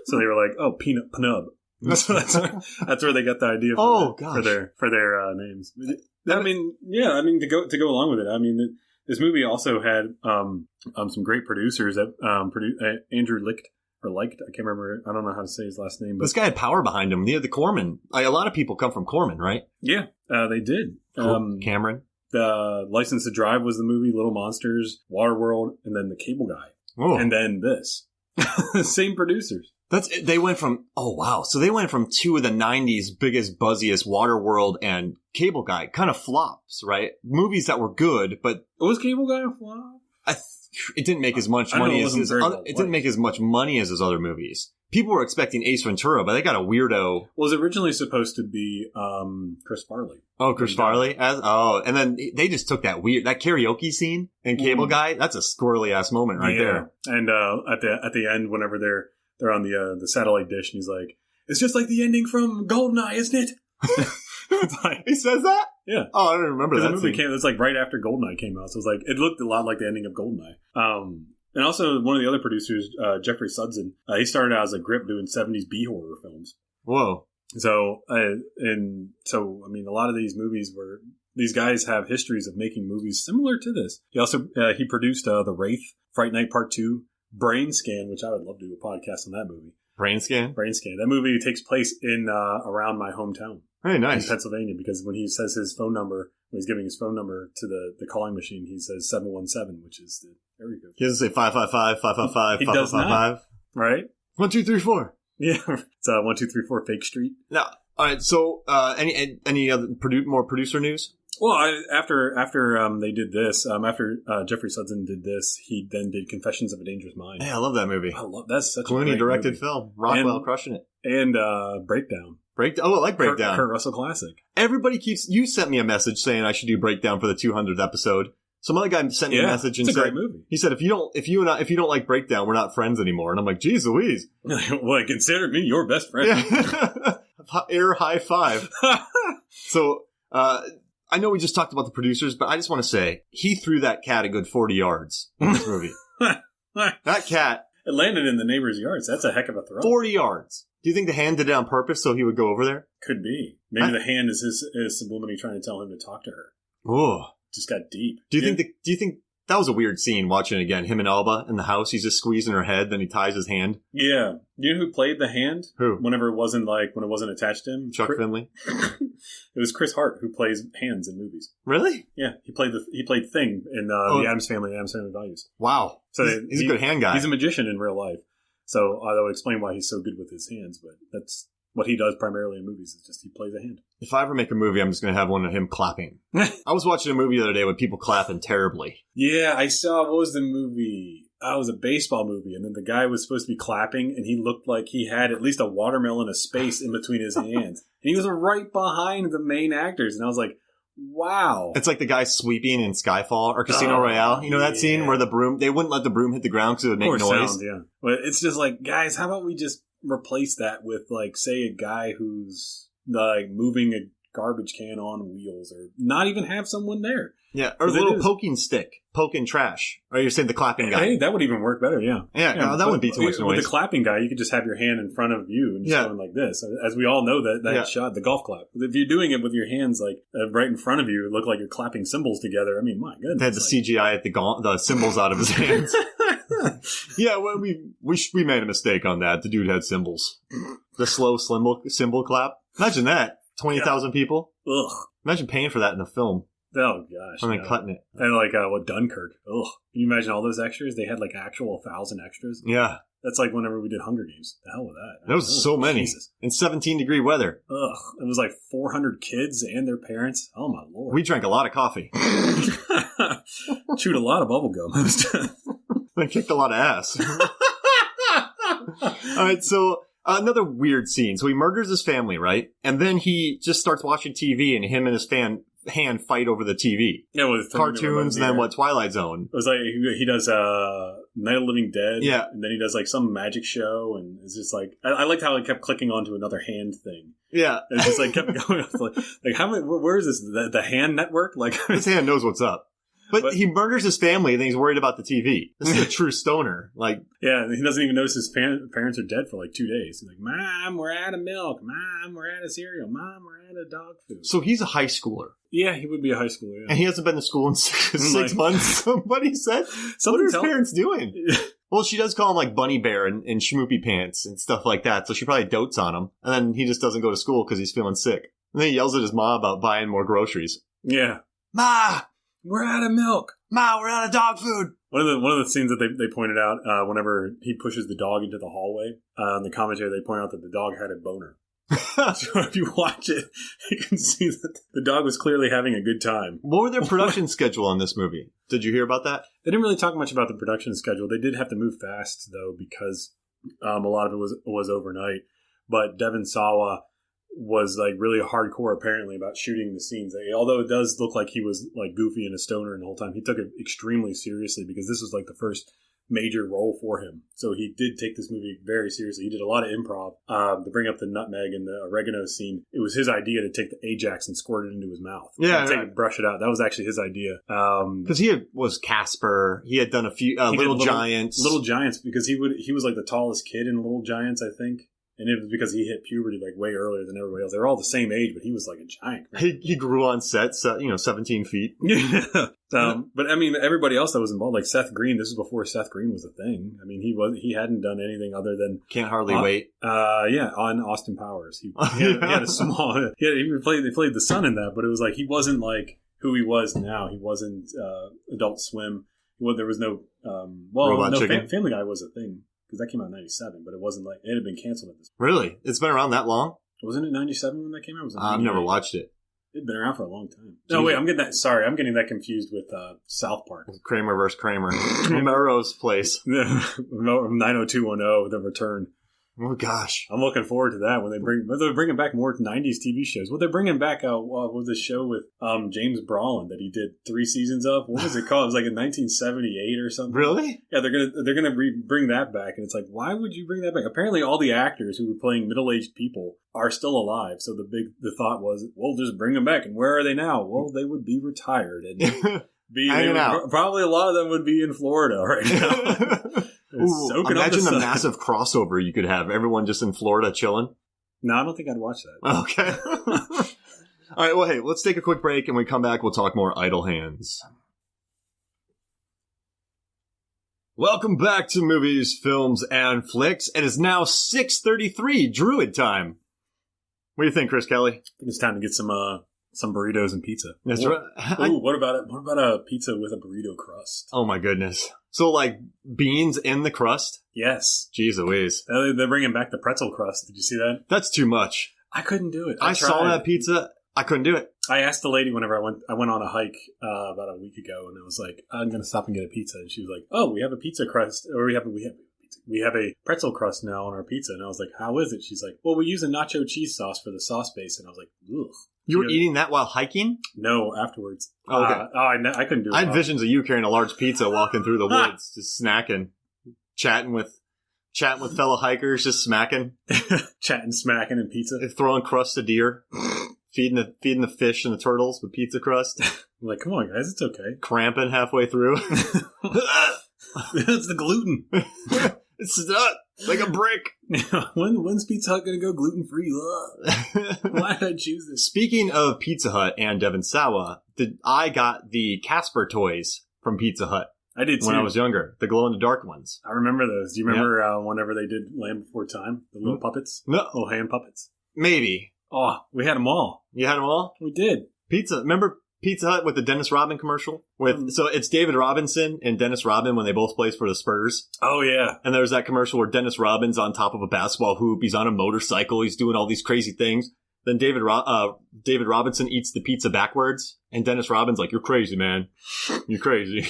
So they were like, oh, Peanut Panub. So that's where they got the idea for their names. I mean, to go along with it, I mean, this movie also had some great producers that Andrew Licht. I can't remember. I don't know how to say his last name. But
this guy had power behind him. The Corman. A lot of people come from Corman, right?
Yeah, they did.
Cameron.
The License to Drive was the movie. Little Monsters, Waterworld, and then The Cable Guy.
Oh.
And then this. Same producers.
They went from two of the 90s biggest, buzziest, Waterworld and Cable Guy, kind of flops, right? Movies that were good, but
was Cable Guy a flop?
It didn't make as much money as his other movies. People were expecting Ace Ventura, but they got a weirdo.
Was originally supposed to be Chris Farley.
Oh, Chris Farley? And then they just took that karaoke scene in Cable Guy. That's a squirrely ass moment right there.
And at the end, whenever they're on the satellite dish, and he's like, "It's just like the ending from Goldeneye, isn't it?"
He says that?
Yeah.
Oh, I don't remember that.
The movie came. It was like right after Goldeneye came out, so it was like it looked a lot like the ending of Goldeneye. And also one of the other producers, Jeffrey Sudson, he started out as a grip doing 70s B horror films.
Whoa.
So I mean, a lot of these movies these guys have histories of making movies similar to this. He also he produced The Wraith, Fright Night Part 2, Brain Scan, which I would love to do a podcast on that movie.
Brain Scan?
Brain Scan. That movie takes place in around my hometown.
Very nice.
In Pennsylvania, because when he says his phone number, when he's giving his phone number to the calling machine, he says 717, which is there we go.
He doesn't say 555, 555,
he does
555.
Right?
1, 2, 3, 4.
Yeah. It's 1, 2, 3, 4 Fake Street.
Now, all right. So, any other more producer news?
Well, after they did this, after Jeffrey Sudson did this, he then did Confessions of a Dangerous Mind.
Yeah, I love that movie.
That's such
Clooney
a great
directed
movie.
film. Rockwell crushing it.
And Breakdown.
I like Breakdown.
Kurt Russell classic.
Everybody you sent me a message saying I should do Breakdown for the 200th episode. Some other guy sent me a message and
it's a
said,
great movie.
He said, if you don't like Breakdown, we're not friends anymore. And I'm like, geez Louise.
Well, consider me your best friend.
Yeah. Air high five. So, I know we just talked about the producers, but I just want to say, he threw that cat a good 40 yards in this movie. That cat.
It landed in the neighbor's yards. That's a heck of a throw.
40 yards. Do you think the hand did it on purpose so he would go over there?
Could be. Maybe the hand is his subliminally trying to tell him to talk to her.
Oh,
just got deep.
Do you think that was a weird scene watching it again? Him and Elba in the house. He's just squeezing her head, then he ties his hand.
Yeah. You know who played the hand?
Who?
When it wasn't attached to him.
Chuck Finley.
It was Chris Hart who plays hands in movies.
Really?
Yeah, he played Thing in the Addams Family Values.
Wow. So he's a good hand guy.
He's a magician in real life. So that would explain why he's so good with his hands. But that's what he does primarily in movies. Is just he plays a hand.
If I ever make a movie, I'm just going to have one of him clapping. I was watching a movie the other day with people clapping terribly.
Yeah, I saw. What was the movie? It was a baseball movie, and then the guy was supposed to be clapping, and he looked like he had at least a watermelon of space in between his hands. And he was right behind the main actors, and I was like, wow.
It's like the guy sweeping in Skyfall or Casino Royale. You know that scene where they wouldn't let the broom hit the ground because it would make noise?
Sound, yeah. But it's just like, guys, how about we just replace that with, like, say, a guy who's, like, moving a garbage can on wheels, or not even have someone there.
Yeah, or a little poking stick, poking trash. Or you're saying the clapping guy.
Hey, that would even work better, yeah.
Yeah, no, that wouldn't be too much noise.
With the clapping guy, you could just have your hand in front of you and just going like this. As we all know, that shot, the golf clap. If you're doing it with your hands like right in front of you, it look like you're clapping cymbals together. I mean, my goodness.
They had the CGI at the cymbals out of his hands. Yeah, well, we made a mistake on that. The dude had cymbals. The slow cymbal clap. Imagine that. 20,000 people.
Ugh.
Imagine paying for that in a film.
Oh, gosh.
And then cutting it.
And like, Dunkirk. Ugh. Can you imagine all those extras? They had like actual 1,000 extras.
Yeah.
That's like whenever we did Hunger Games. The hell with that.
There was so many. Jesus. In 17-degree weather.
Ugh. It was like 400 kids and their parents. Oh, my Lord.
We drank a lot of coffee.
Chewed a lot of bubble gum.
And kicked a lot of ass. All right, so another weird scene. So he murders his family, right? And then he just starts watching TV, and him and his hand fight over the TV.
Yeah, with
cartoons, and then Twilight Zone.
It was like he does Night of the Living Dead.
Yeah,
and then he does like some magic show, and it's just like I liked how it kept clicking onto another hand thing.
Yeah,
and it just like kept going. like how many? Where is this? The hand network? Like
his hand knows what's up. But he murders his family, and then he's worried about the TV. This is a true stoner. Like,
yeah, and he doesn't even notice his parents are dead for like 2 days. He's like, Mom, we're out of milk. Mom, we're out of cereal. Mom, we're out of dog food.
So he's a high schooler.
Yeah, he would be a high schooler, yeah.
And he hasn't been to school in six months. Somebody said, what are his parents doing? Well, she does call him like Bunny Bear and Schmoopy Pants and stuff like that. So she probably dotes on him. And then he just doesn't go to school because he's feeling sick. And then he yells at his mom about buying more groceries.
Yeah.
Ma!
We're out of milk.
Ma, we're out of dog food.
One of the scenes that they pointed out whenever he pushes the dog into the hallway, in the commentary they point out that the dog had a boner. So if you watch it, you can see that the dog was clearly having a good time.
What were their production schedule on this movie? Did you hear about that?
They didn't really talk much about the production schedule. They did have to move fast, though, because a lot of it was overnight. But Devon Sawa was like really hardcore apparently about shooting the scenes. Although it does look like he was like goofy and a stoner and the whole time, he took it extremely seriously because this was like the first major role for him. So he did take this movie very seriously. He did a lot of improv to bring up the nutmeg and the oregano scene. It was his idea to take the Ajax and squirt it into his mouth.
Yeah,
brush it out. That was actually his idea.
Because was Casper. He had done a few Little Giants.
Little Giants, because he was like the tallest kid in Little Giants, I think. And it was because he hit puberty like way earlier than everybody else. They were all the same age, but he was like a giant.
He grew on set, 17 feet.
Yeah. But I mean, everybody else that was involved, like Seth Green, this was before Seth Green was a thing. I mean, he hadn't done anything other than
Can't Hardly Wait.
On Austin Powers. He had a small. They played the son in that, but it was like he wasn't like who he was now. He wasn't Adult Swim. There was no Family Guy was a thing. Because that came out in 97, but it wasn't like, it had been canceled at this point.
Really? It's been around that long?
Wasn't it 97 when that came out?
I've never watched it.
It'd been around for a long time. No, wait, I'm getting that confused with South Park.
Kramer versus Kramer. Melrose Place.
90210, The Return.
Oh gosh,
I'm looking forward to that when they're bringing back more 90s TV shows. Well, they're bringing back was the show with James Brolin that he did 3 seasons of. What was it called? It was like in 1978 or something.
Really?
Yeah, they're gonna bring that back, and it's like, why would you bring that back? Apparently, all the actors who were playing middle-aged people are still alive. So the thought was, well, just bring them back. And where are they now? Well, they would be retired and probably a lot of them would be in Florida right now.
Ooh,
soaking up
imagine the
sun.
massive crossover you could have. Everyone just in Florida chilling.
No, I don't think I'd watch that.
Okay. All right, well, hey, let's take a quick break, and when we come back, we'll talk more Idle Hands. Welcome back to Movies, Films, and Flicks. It is now 6:33 Druid time. What do you think, Chris Kelly?
I think it's time to get some burritos and pizza.
That's
Ooh.
right.
Ooh, what about a pizza with a burrito crust?
Oh, my goodness. So, like, beans in the crust?
Yes.
Jeez Louise.
They're bringing back the pretzel crust. Did you see that?
That's too much.
I couldn't do it.
I saw that pizza. I couldn't do it.
I asked the lady whenever I went on a hike about a week ago, and I was like, I'm going to stop and get a pizza. And she was like, oh, we have a pizza crust, or we have a pretzel crust now on our pizza. And I was like, how is it? She's like, well, we use a nacho cheese sauce for the sauce base. And I was like, ugh.
You were eating that while hiking?
No, afterwards.
Oh, okay.
I couldn't do it.
I had visions of you carrying a large pizza walking through the woods, just snacking, chatting with fellow hikers, just smacking.
Chatting, smacking, and pizza.
Throwing crust to deer. Feeding the fish and the turtles with pizza crust.
I'm like, come on, guys, it's okay.
Cramping halfway through.
It's the gluten.
It's not like a brick.
When's Pizza Hut going to go gluten-free? Why did I choose this?
Speaking of Pizza Hut and Devon Sawa, I got the Casper toys from Pizza Hut.
I did too.
When I was younger. The glow-in-the-dark ones.
I remember those. Do you remember whenever they did Land Before Time? The little puppets?
No.
Little hand puppets?
Maybe.
Oh, we had them all.
You had them all?
We did.
Remember Pizza Hut with the Dennis Rodman commercial? So it's David Robinson and Dennis Rodman when they both played for the Spurs.
Oh, yeah.
And there's that commercial where Dennis Rodman's on top of a basketball hoop. He's on a motorcycle. He's doing all these crazy things. Then David Robinson eats the pizza backwards. And Dennis Rodman's like, you're crazy, man. You're crazy.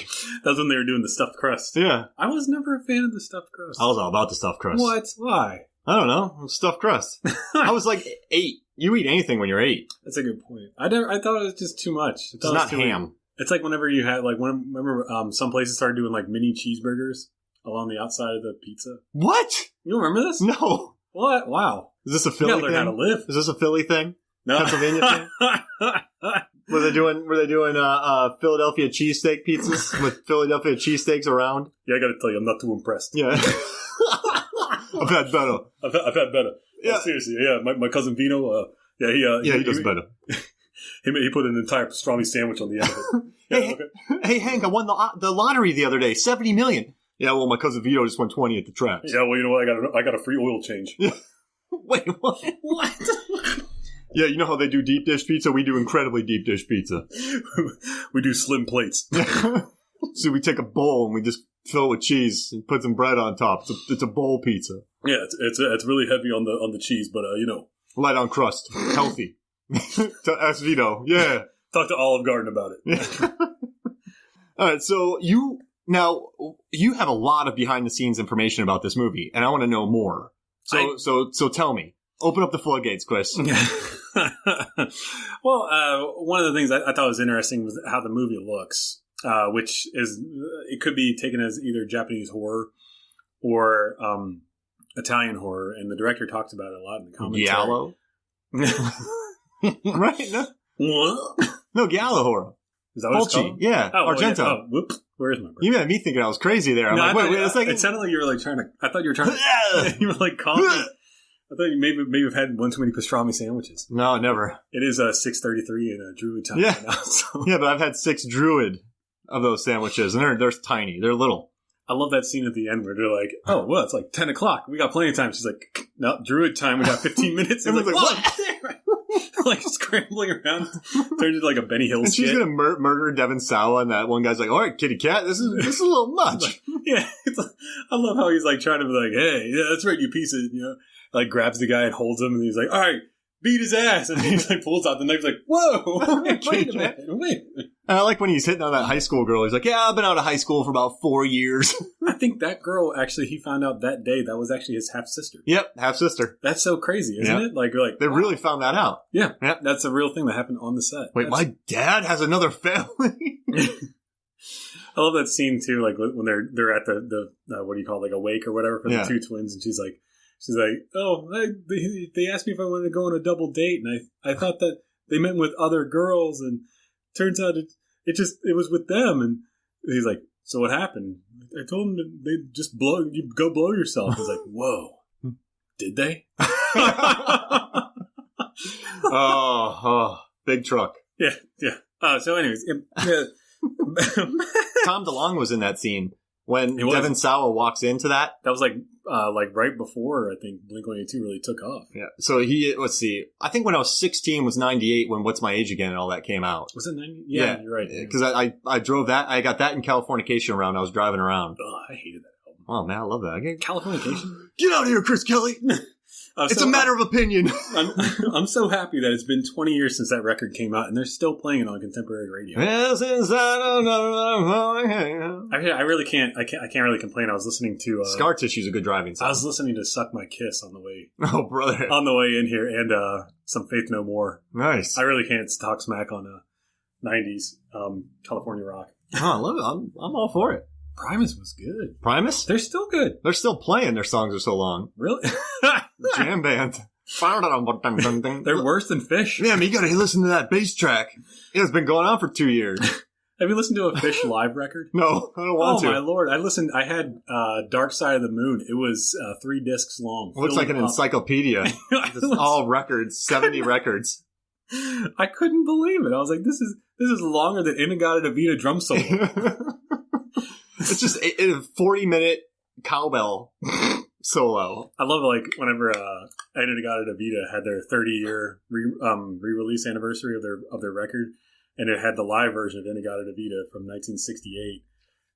That's when they were doing the stuffed crust.
Yeah.
I was never a fan of the stuffed crust.
I was all about the stuffed crust.
What? Why?
I don't know. Stuffed crust. I was like 8. You eat anything when you're 8.
That's a good point. I thought it was just too much.
It's not ham.
It's like whenever you had remember some places started doing like mini cheeseburgers along the outside of the pizza.
What?
You don't remember this?
No.
What? Wow.
Is this a Philly thing?
You gotta learn how to live.
Is this a Philly thing?
No.
Pennsylvania thing? Were they doing Philadelphia cheesesteak pizzas with Philadelphia cheesesteaks around?
Yeah, I gotta tell you, I'm not too impressed.
Yeah. I've had better.
I've had better.
Yeah.
Oh, seriously, yeah. My cousin Vino,
he does better.
He put an entire pastrami sandwich on the end of it.
Hey, Hank, I won the lottery the other day, $70 million. Yeah, well, my cousin Vito just won 20 at the tracks.
Yeah, well, you know what? I got a free oil change.
Wait, what? What? Yeah, you know how they do deep dish pizza? We do incredibly deep dish pizza.
We do slim plates.
So we take a bowl and we just fill it with cheese and put some bread on top. It's a bowl pizza.
Yeah, it's really heavy on the cheese, but
light on crust, healthy. Ask Vito. Yeah.
Talk to Olive Garden about it.
All right, so you have a lot of behind the scenes information about this movie, and I want to know more. So tell me. Open up the floodgates, Chris.
Well, one of the things I thought was interesting was how the movie looks, which is it could be taken as either Japanese horror or Italian horror, and the director talks about it a lot in the commentary.
Giallo? Right? No?
What?
No, Giallo horror.
Is that what it's called?
Yeah.
Oh,
Argento.
Yeah. Oh, whoops. Where's my bird?
You had me thinking I was crazy there. I'm wait a second.
It sounded like you were like trying to... I thought you were trying to... You were like coughing. I thought you maybe have had one too many pastrami sandwiches.
No, never.
It is 6:33 in Druid time right now. So.
Yeah, but I've had 6 Druid of those sandwiches, and they're tiny. They're little.
I love that scene at the end where they're like, oh, well, it's like 10 o'clock. We got plenty of time. She's like, no, Druid time. We got 15 minutes. And like, what? Like scrambling around. Turned into like a Benny Hill
skit. And she's going to murder Devon Sawa, and that one guy's like, all right, kitty cat, this is a little much.
Like, yeah. I love how he's like trying to be like, hey, yeah, that's right, you piece of, like grabs the guy and holds him, and he's like, all right, beat his ass. And he like pulls out the knife. He's like, whoa, wait a minute.
And I like when he's hitting on that high school girl. He's like, yeah, I've been out of high school for about 4 years.
I think that girl, actually, he found out that day that was actually his half-sister.
Yep, half-sister.
That's so crazy, isn't it? Like
they really found that out.
Yeah, that's a real thing that happened on the set.
Wait, my dad has another family?
I love that scene, too, like when they're at the what do you call it, like a wake or whatever for the two twins, and she's like, oh, they asked me if I wanted to go on a double date, and I thought that they meant with other girls, and turns out it was with them. And he's like, So what happened? I told him that they just go blow yourself. He's like, whoa, did they?
oh, big truck.
Yeah. So anyways,
Tom DeLonge was in that scene when Devon Sawa walks into that.
That was like right before, I think, Blink-182 really took off.
Yeah. So let's see. I think when I was 16 was 98 when What's My Age Again and all that came out.
Was it 90? Yeah, you're right.
Because I drove that. I got that in Californication around. I was driving around.
Oh, I hated that album.
Oh, man, I love that.
Californication?
Get out of here, Chris Kelly. It's a matter of opinion.
I'm so happy that it's been 20 years since that record came out, and they're still playing it on contemporary radio.
I
really can't. I can't really complain. I was listening to
Scar Tissue's a good driving song.
I was listening to "Suck My Kiss" on the way.
Oh, brother!
On the way in here, and some Faith No More.
Nice.
I really can't talk smack on 90s California rock.
Oh, I love it. I'm all for it.
Primus was good.
Primus?
They're still good.
They're still playing. Their songs are so long.
Really?
Jam band.
They're worse than Fish.
Yeah, you gotta listen to that bass track. It's been going on for 2 years.
Have you listened to a Fish live record?
No, I don't want to.
Oh, my Lord. I had Dark Side of the Moon. It was 3 discs long.
It looks like an encyclopedia. All records, 70 records.
I couldn't believe it. I was like, this is longer than In-A-Gadda-Da-Vida drum solo.
It's just a 40-minute cowbell solo.
I love whenever In-A-Gadda-Da-Vida had their 30-year re-release anniversary of their record, and it had the live version of In-A-Gadda-Da-Vida from 1968,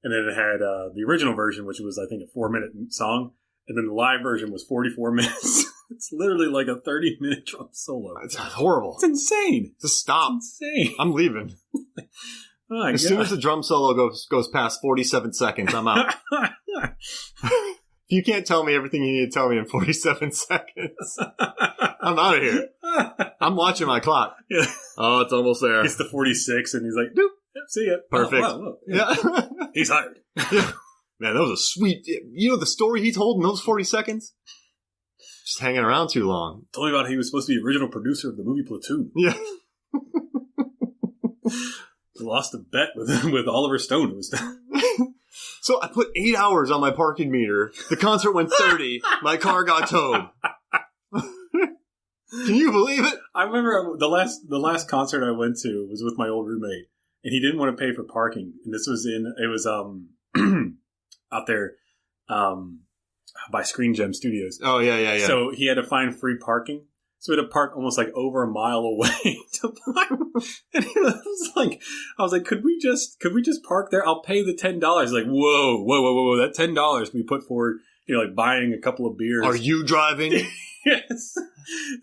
and then it had the original version, which was I think a 4-minute song, and then the live version was 44 minutes. It's literally like a 30-minute drum solo.
It's horrible.
It's insane.
Just stop.
It's insane.
I'm leaving. As soon as the drum solo goes past 47 seconds, I'm out. You can't tell me everything you need to tell me in 47 seconds. I'm out of here. I'm watching my clock.
Yeah.
Oh, it's almost there.
It's the 46, and he's like, "Doop, see ya."
Perfect.
Oh, wow, yeah. He's hired.
Yeah. Man, that was a sweet... You know the story he told in those 40 seconds? Just hanging around too long.
Told me about how he was supposed to be the original producer of the movie Platoon.
Yeah.
Lost a bet with Oliver Stone. It was
So I put 8 hours on my parking meter. The concert went 30. My car got towed. Can you believe it?
I remember the last concert I went to was with my old roommate, and he didn't want to pay for parking. And this was out there by Screen Gem Studios.
Oh yeah.
So he had to find free parking. So we had to park almost like over a mile away to park. And I was like, could we just park there? I'll pay the $10. Like, whoa. That $10 we put forward, like buying a couple of beers.
Are you driving?
Yes.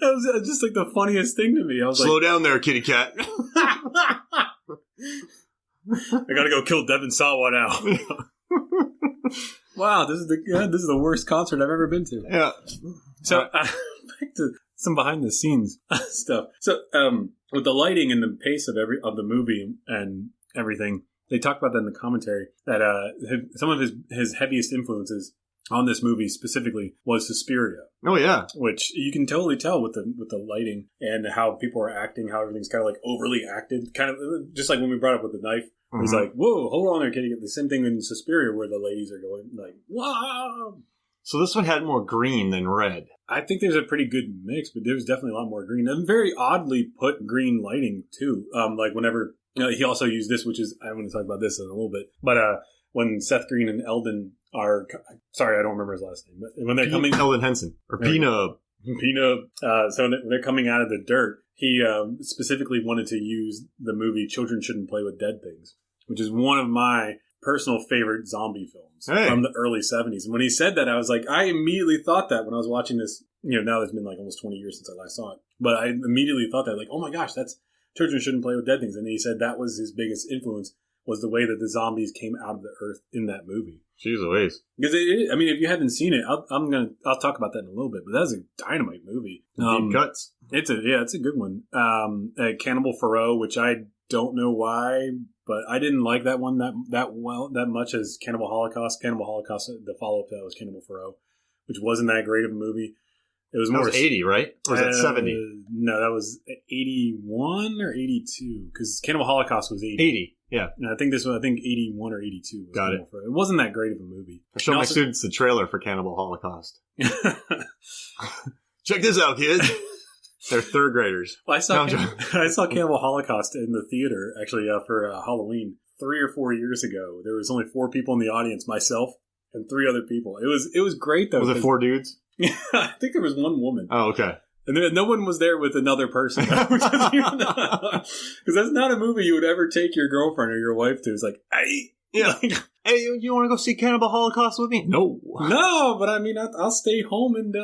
That was just like the funniest thing to me. I was
Slow down there, kitty cat.
I gotta go kill Devon Sawa now. Wow, this is the worst concert I've ever been to.
Yeah.
So back to some behind the scenes stuff. So with the lighting and the pace of the movie and everything, they talk about that in the commentary that some of his heaviest influences on this movie specifically was Suspiria.
Oh yeah,
which you can totally tell with the lighting and how people are acting, how everything's kind of like overly acted, kind of just like when we brought up with the knife. Mm-hmm. It's like, whoa, hold on there, kitty. The same thing in Suspiria where the ladies are going like, wow.
So this one had more green than red.
I think there's a pretty good mix, but there was definitely a lot more green and very oddly put green lighting too. Like whenever he also used this, which is I'm going to talk about this in a little bit, but when Seth Green and Eldon are sorry, I don't remember his last name, but when they're coming,
Eldon Henson or Pina.
So they're coming out of the dirt. He specifically wanted to use the movie "Children Shouldn't Play with Dead Things," which is one of my personal favorite zombie films from the early 70s. And when he said that, I was like, I immediately thought that when I was watching this, now it's been like almost 20 years since I last saw it. But I immediately thought that, like, oh my gosh, that's Children Shouldn't Play with Dead Things. And he said that was his biggest influence, was the way that the zombies came out of the earth in that movie.
Jeez Louise.
Because if you haven't seen it, I'll talk about that in a little bit, but that's a dynamite movie.
Deep cuts.
It's a good one. Cannibal Ferox, which I don't know why, but I didn't like that one that much as Cannibal Holocaust. Cannibal Holocaust, the follow-up to that was Cannibal Ferox, which wasn't that great of a movie. It was more...
That was 80, right? Or was that 70?
No, that was 81 or 82, because Cannibal Holocaust was 80.
80. Yeah.
And I think this one, 81 or 82. Was
Got it.
It wasn't that great of a movie.
I showed my students the trailer for Cannibal Holocaust. Check this out, kids. They're third graders.
Well, I saw Cannibal Holocaust in the theater, actually, for Halloween 3 or 4 years ago. There was only 4 people in the audience, myself and 3 other people. It was great, though.
Was it 4 dudes?
I think there was 1 woman.
Oh, okay.
And no one was there with another person. Because that's not a movie you would ever take your girlfriend or your wife to. It's like, hey.
Yeah. Hey, you want to go see Cannibal Holocaust with me? No.
No, but I mean, I'll stay home and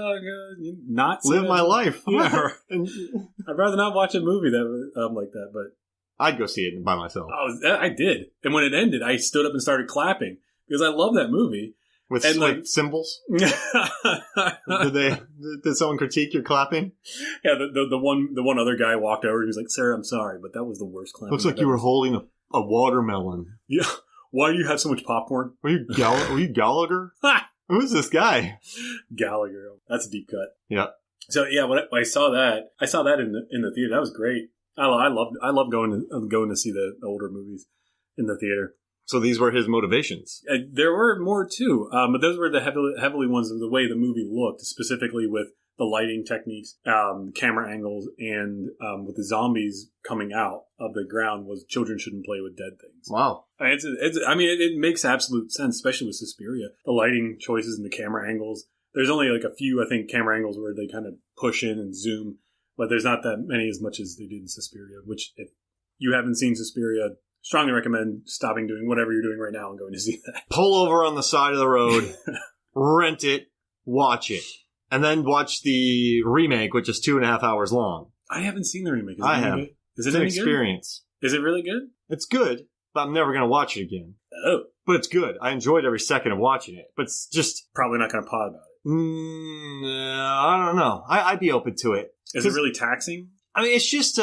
not
live my life.
Yeah. I'd rather not watch a movie that like that, but
I'd go see it by myself.
I did. And when it ended, I stood up and started clapping because I love that movie.
With cymbals? Did someone critique your clapping?
Yeah, the one other guy walked over and he was like, "Sir, I'm sorry, but that was the worst clapping."
Looks like you were holding a watermelon.
Yeah. Why do you have so much popcorn?
Were you Gallagher? Who's this guy?
Gallagher. That's a deep cut.
Yeah.
So yeah, when I saw that in the theater. That was great. I love going to see the older movies in the theater.
So these were his motivations.
There were more too, but those were the heavily ones of the way the movie looked, specifically with the lighting techniques, camera angles, and with the zombies coming out of the ground was children shouldn't play with dead things.
Wow.
It makes absolute sense, especially with Suspiria. The lighting choices and the camera angles. There's only like a few, I think, camera angles where they kind of push in and zoom, but there's not that many as much as they did in Suspiria, which if you haven't seen Suspiria, strongly recommend stopping doing whatever you're doing right now and going to see that.
Pull over on the side of the road, rent it, watch it, and then watch the remake, which is 2.5 hours long.
I haven't seen the remake.
I have.
Is it
an
any
experience?
Good? Is it really good?
It's good, but I'm never going to watch it again.
Oh.
But it's good. I enjoyed every second of watching it, but it's just...
Probably not going to pod about it.
I don't know. I'd be open to it.
Is it really taxing?
I mean, it's just...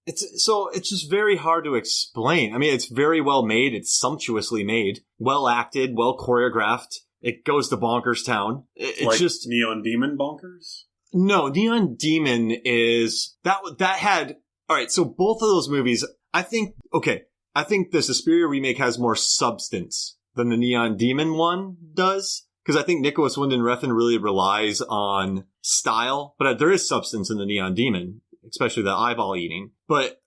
It's just very hard to explain. I mean, it's very well made. It's sumptuously made, well acted, well choreographed. It goes to bonkers town. It's
like
just
Neon Demon bonkers.
No, Neon Demon is that had. All right, so both of those movies, I think the Suspiria remake has more substance than the Neon Demon one does. Because I think Nicholas Winding Refn really relies on style, but there is substance in the Neon Demon, especially the eyeball eating. But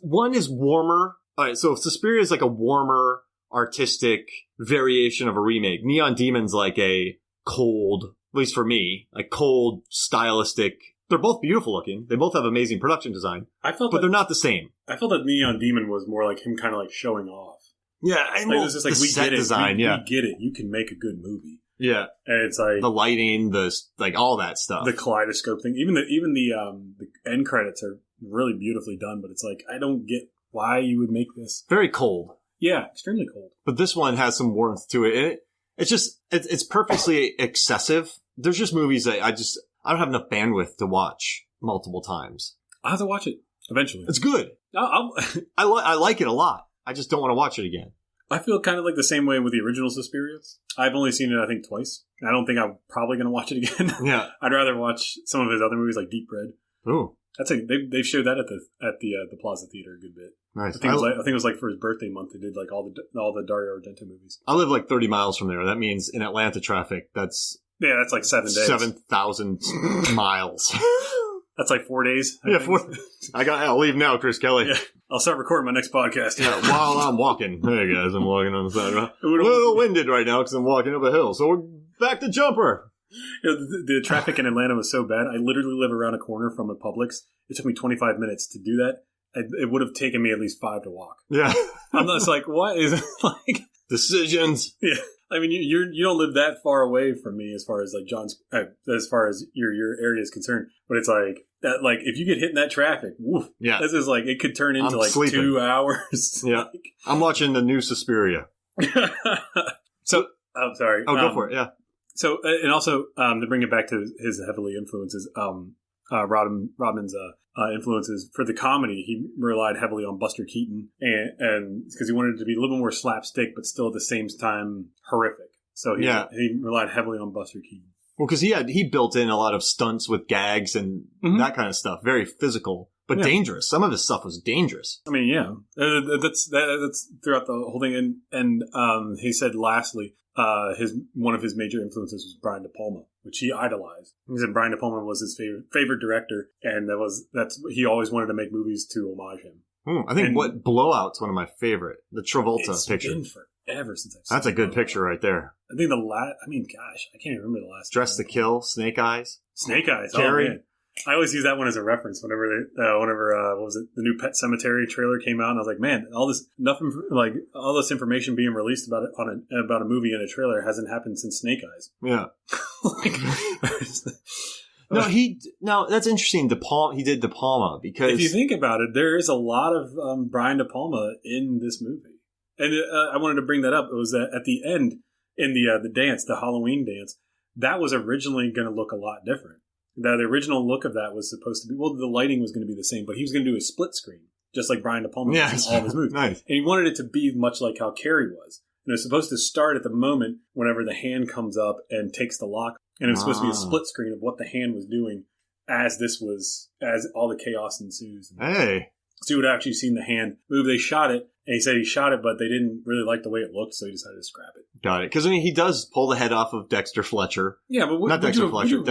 one is warmer. All right, so Suspiria is like a warmer, artistic variation of a remake. Neon Demon's like a cold, at least for me, like cold, stylistic. They're both beautiful looking. They both have amazing production design. But they're not the same.
I felt that Neon Demon was more like him kind of like showing off.
Yeah,
it was just like, we get it.
Design,
we get it. You can make a good movie.
Yeah,
and it's like
the lighting, all that stuff,
the kaleidoscope thing. Even the end credits are really beautifully done. But it's like I don't get why you would make this
very cold.
Yeah, extremely cold.
But this one has some warmth to it, and it's purposely excessive. There's just movies that I don't have enough bandwidth to watch multiple times.
I'll have to watch it eventually.
It's good. I like it a lot. I just don't want to watch it again.
I feel kind of like the same way with the original Suspiria. I've only seen it, I think, twice. I don't think I'm probably going to watch it again.
Yeah,
I'd rather watch some of his other movies like Deep Red.
Ooh,
they've showed that at the Plaza Theater a good bit.
Nice.
I think it was like for his birthday month. They did like all the Dario Argento movies.
I live like 30 miles from there. That means in Atlanta traffic, that's
like 7 days,
7,000 miles.
That's like 4 days.
I'll leave now, Chris Kelly.
Yeah. I'll start recording my next podcast.
Yeah, while I'm walking. Hey guys, I'm walking on the side. A little winded right now because I'm walking up a hill. So we're back to Jumper.
You know, the traffic in Atlanta was so bad. I literally live around a corner from a Publix. It took me 25 minutes to do that. It would have taken me at least 5 to walk.
Yeah.
I'm just like, what is it like?
Decisions.
Yeah. I mean, you don't live that far away from me as far as like as far as your area is concerned. But it's like that. Like if you get hit in that traffic, woof,
yeah,
this is like it could turn into sleeping. 2 hours.
Yeah, I'm watching the new Suspiria.
So I'm sorry.
Oh, go for it. Yeah.
So and also to bring it back to his heavily influences, Rodman's influences for the comedy, he relied heavily on Buster Keaton, and because he wanted it to be a little more slapstick, but still at the same time horrific. So he relied heavily on Buster Keaton.
Well, because he built in a lot of stunts with gags and that kind of stuff, very physical. but dangerous. Some of his stuff was dangerous.
I mean, yeah, that's throughout the whole thing. And he said, lastly, one of his major influences was Brian De Palma, which he idolized. He said Brian De Palma was his favorite director, and he always wanted to make movies to homage him.
I think Blowout's one of my favorite. The Travolta picture.
It's been forever since I've seen
That's a good
Blowout.
Picture right there.
I think I can't even remember the last.
Dress to Kill, Snake Eyes.
Snake Eyes.
Carrie.
Oh, man. I always use that one as a reference whenever what was it? The new Pet Cemetery trailer came out, and I was like, man, all this information being released about it about a movie in a trailer hasn't happened since Snake Eyes.
Yeah. No, that's interesting. He did De Palma because
if you think about it, there is a lot of Brian De Palma in this movie, and I wanted to bring that up. It was at the end in the dance, the Halloween dance, that was originally going to look a lot different. The original look of that was supposed to be, the lighting was going to be the same, but he was going to do a split screen, just like Brian De Palma does in all of his movies.
Nice.
And he wanted it to be much like how Carrie was. And it was supposed to start at the moment whenever the hand comes up and takes the lock. And it was supposed to be a split screen of what the hand was doing as all the chaos ensues.
Hey.
So you would have actually seen the hand move. They shot it, and he said he shot it, but they didn't really like the way it looked, so he decided to scrap it.
Got it. Because, he does pull the head off of Dexter Fletcher.
Yeah, but
not Dexter Fletcher.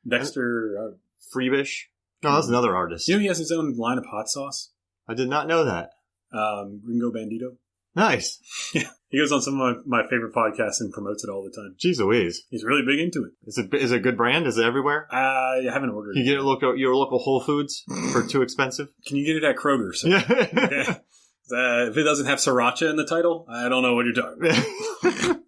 Dexter
Freebish. No, that's another artist.
You know he has his own line of hot sauce?
I did not know that.
Gringo Bandito.
Nice.
Yeah. He goes on some of my favorite podcasts and promotes it all the time.
Jeez Louise.
He's really big into it.
Is it a good brand? Is it everywhere?
I haven't ordered it.
You get it at your local Whole Foods for too expensive?
Can you get it at Kroger? So.
Yeah.
If it doesn't have sriracha in the title, I don't know what you're talking about.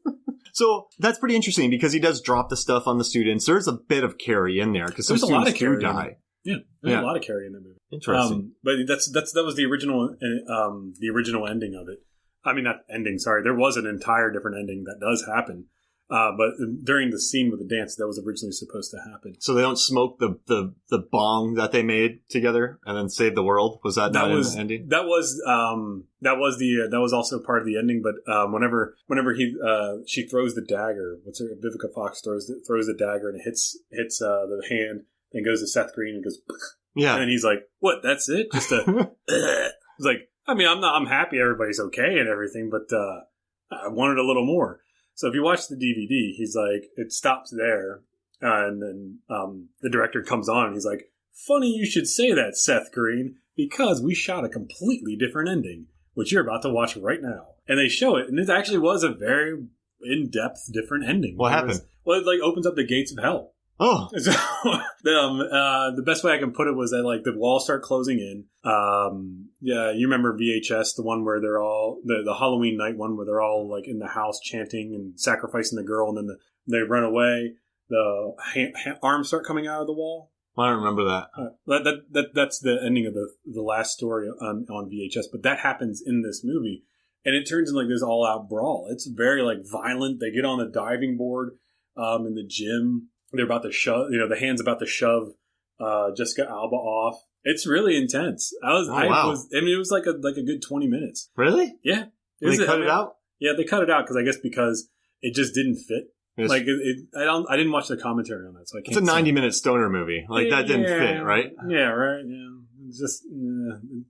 So that's pretty interesting because he does drop the stuff on the students. There's a bit of Carrie in there because some
there's a lot of
students
Carrie
do die.
Yeah, there's a lot of Carrie in that movie.
Interesting.
But that was the original ending of it. I mean, not ending. Sorry, there was an entire different ending that does happen. But during the scene with the dance, that was originally supposed to happen.
So they don't smoke the bong that they made together and then save the world. Was that not in the ending?
That was also part of the ending. But whenever she throws the dagger, Vivica Fox throws the dagger and it hits the hand, then goes to Seth Green and goes,
yeah,
and then he's like, "What? That's it? Just a?" It's like, I mean, I'm happy everybody's okay and everything, but I wanted a little more. So if you watch the DVD, he's like, it stops there, and then the director comes on, and he's like, funny you should say that, Seth Green, because we shot a completely different ending, which you're about to watch right now. And they show it, and it actually was a very in-depth different ending.
What happened?
It opens up the gates of hell.
Oh.
So the best way I can put it was that the walls start closing in. Yeah, you remember VHS, the one where they're all the Halloween night one where they're all in the house chanting and sacrificing the girl, and then they run away. The arms start coming out of the wall.
I don't remember that.
That's the ending of the last story on VHS, but that happens in this movie, and it turns into this all out brawl. It's very violent. They get on the diving board in the gym. They're about to shove, the hand's about to shove Jessica Alba off. It's really intense. Wow. It was like a good 20 minutes.
Really?
Yeah.
They cut it out?
Yeah, they cut it out because it just didn't fit.
Yes.
I didn't watch the commentary on that, so I can't.
It's a 90-minute stoner movie. That didn't fit, right?
Yeah, right. Yeah. It's just,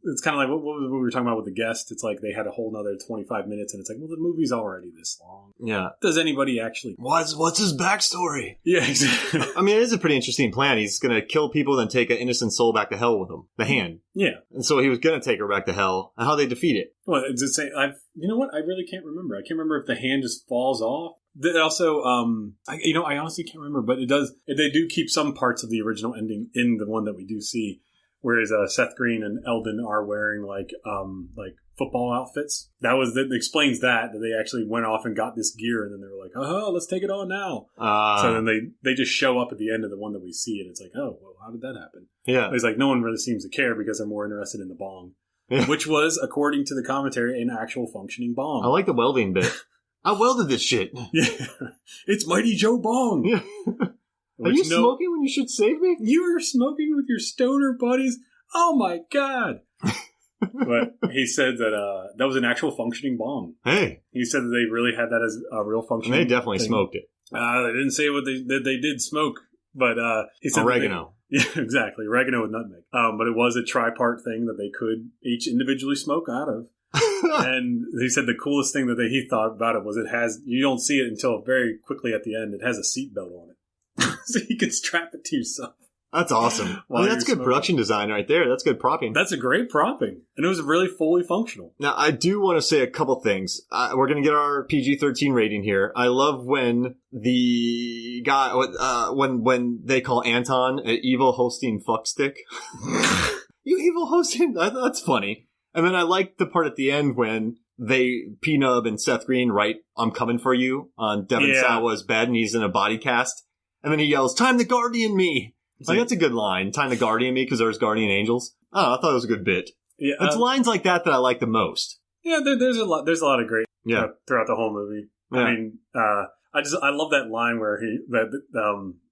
it's kind of like what we were talking about with the guest. It's like they had a whole nother 25 minutes, and it's like, well, the movie's already this long.
Yeah.
Does anybody actually?
What's his backstory?
Yeah, exactly.
I mean, it is a pretty interesting plan. He's going to kill people, then take an innocent soul back to hell with him. The hand.
Yeah.
And so he was going to take her back to hell. And how they defeat it?
Well, it's just saying. You know what? I really can't remember. I can't remember if the hand just falls off. Also, I honestly can't remember, but it does. They do keep some parts of the original ending in the one that we do see. Whereas Seth Green and Eldon are wearing football outfits. That explains that they actually went off and got this gear, and then they were like, "Oh, let's take it on now." So then they just show up at the end of the one that we see, and it's like, "Oh, well, how did that happen?"
Yeah,
it's like no one really seems to care because they're more interested in the bong, which was, according to the commentary, an actual functioning bong.
I like the welding bit. I welded this shit.
Yeah, it's Mighty Joe Bong.
Yeah. Are you smoking when you should save me?
You were smoking with your stoner buddies? Oh my God. But he said that that was an actual functioning bong.
Hey.
He said that they really had that as a real functioning
And they definitely smoked it.
They didn't say what they did smoke. But he said
oregano.
Yeah, exactly. Oregano with nutmeg. But it was a tri-part thing that they could each individually smoke out of. And he said the coolest thing that he thought about it was you don't see it until very quickly at the end, it has a seatbelt on it. So you can strap it to yourself.
That's awesome. That's good production design right there. That's good propping.
That's a great propping. And it was really fully functional.
Now, I do want to say a couple things. We're going to get our PG-13 rating here. I love when the guy, when they call Anton an evil hosting fuckstick. You evil hosting? That's funny. And then I like the part at the end when P-Nub and Seth Green write, "I'm coming for you" on Devin Sawa's bed, and he's in a body cast. And then he yells, "Time to guardian me." Like, that's a good line. "Time to guardian me," because there's guardian angels. Oh, I thought it was a good bit. Yeah, it's lines like that I like the most.
Yeah, there's a lot of great throughout the whole movie. Yeah. I mean, I love that line where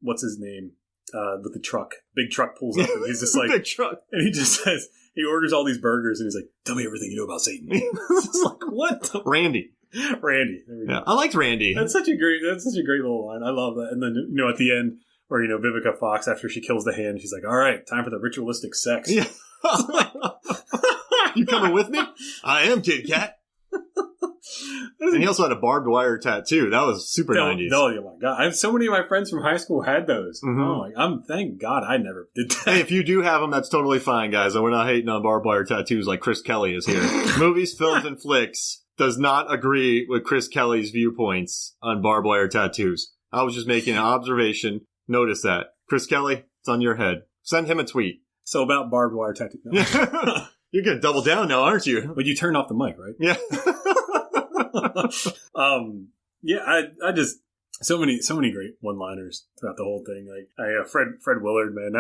what's his name? With the truck. Big truck pulls up and he's just like,
big truck.
And he just says, he orders all these burgers and he's like, "Tell me everything you know about Satan." It's like, what?
Randy.
There we go.
I liked Randy.
That's such a great little line. I love that. And then, at the end, where, Vivica Fox, after she kills the hand, she's like, "All right, time for the ritualistic sex." Yeah.
You coming with me? I am, Kid Kat. And he also had a barbed wire tattoo. That was super 90s.
Oh my God. So many of my friends from high school had those. Mm-hmm. Oh thank God I never did that.
Hey, if you do have them, that's totally fine, guys. And we're not hating on barbed wire tattoos like Chris Kelly is here. Movies, Films, and Flicks does not agree with Chris Kelly's viewpoints on barbed wire tattoos. I was just making an observation. Notice that. Chris Kelly, it's on your head. Send him a tweet.
So about barbed wire tattoos. No.
You're going to double down now, aren't you?
But you turned off the mic, right?
Yeah.
I just so many great one-liners throughout the whole thing. Like Fred Willard, man,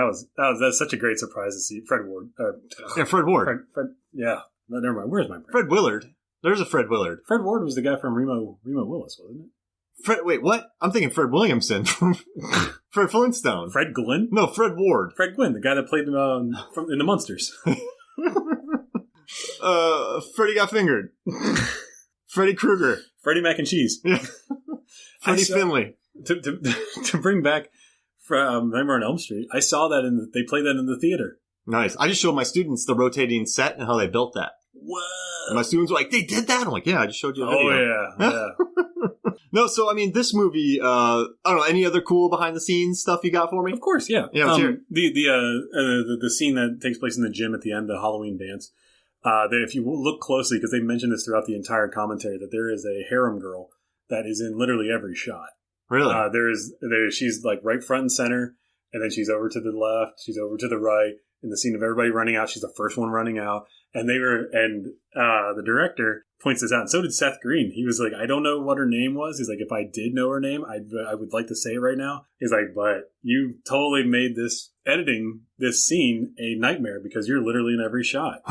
that's such a great surprise to see. Fred Ward.
Fred Ward.
Fred, yeah. No, never mind. Where's my brain?
Fred Willard. There's a Fred Willard.
Fred Ward was the guy from Remo Willis, wasn't it?
Wait, what? I'm thinking Fred Williamson from Fred Flintstone.
Fred Glynn?
No, Fred Ward.
Fred Glynn, the guy that played in the Munsters.
Freddy Got Fingered. Freddy Krueger.
Freddy Mac and Cheese.
Freddie Finley.
To bring back Nightmare on Elm Street, I saw that they played that in the theater.
Nice. I just showed my students the rotating set and how they built that.
Whoa.
And my students were like, "They did that?" I'm like, "Yeah, I just showed you a video."
Oh, yeah.
No, so, I mean, this movie, I don't know, any other cool behind-the-scenes stuff you got for me?
Of course, yeah.
Yeah, let's hear it.
The scene that takes place in the gym at the end, the Halloween dance, that if you look closely, because they mention this throughout the entire commentary, that there is a harem girl that is in literally every shot.
Really?
She's like right front and center, and then she's over to the left, she's over to the right. In the scene of everybody running out, she's the first one running out. And the director points this out, and so did Seth Green. He was like, "I don't know what her name was." He's like, "If I did know her name, I would like to say it right now." He's like, "But you totally made editing this scene a nightmare because you're literally in every shot."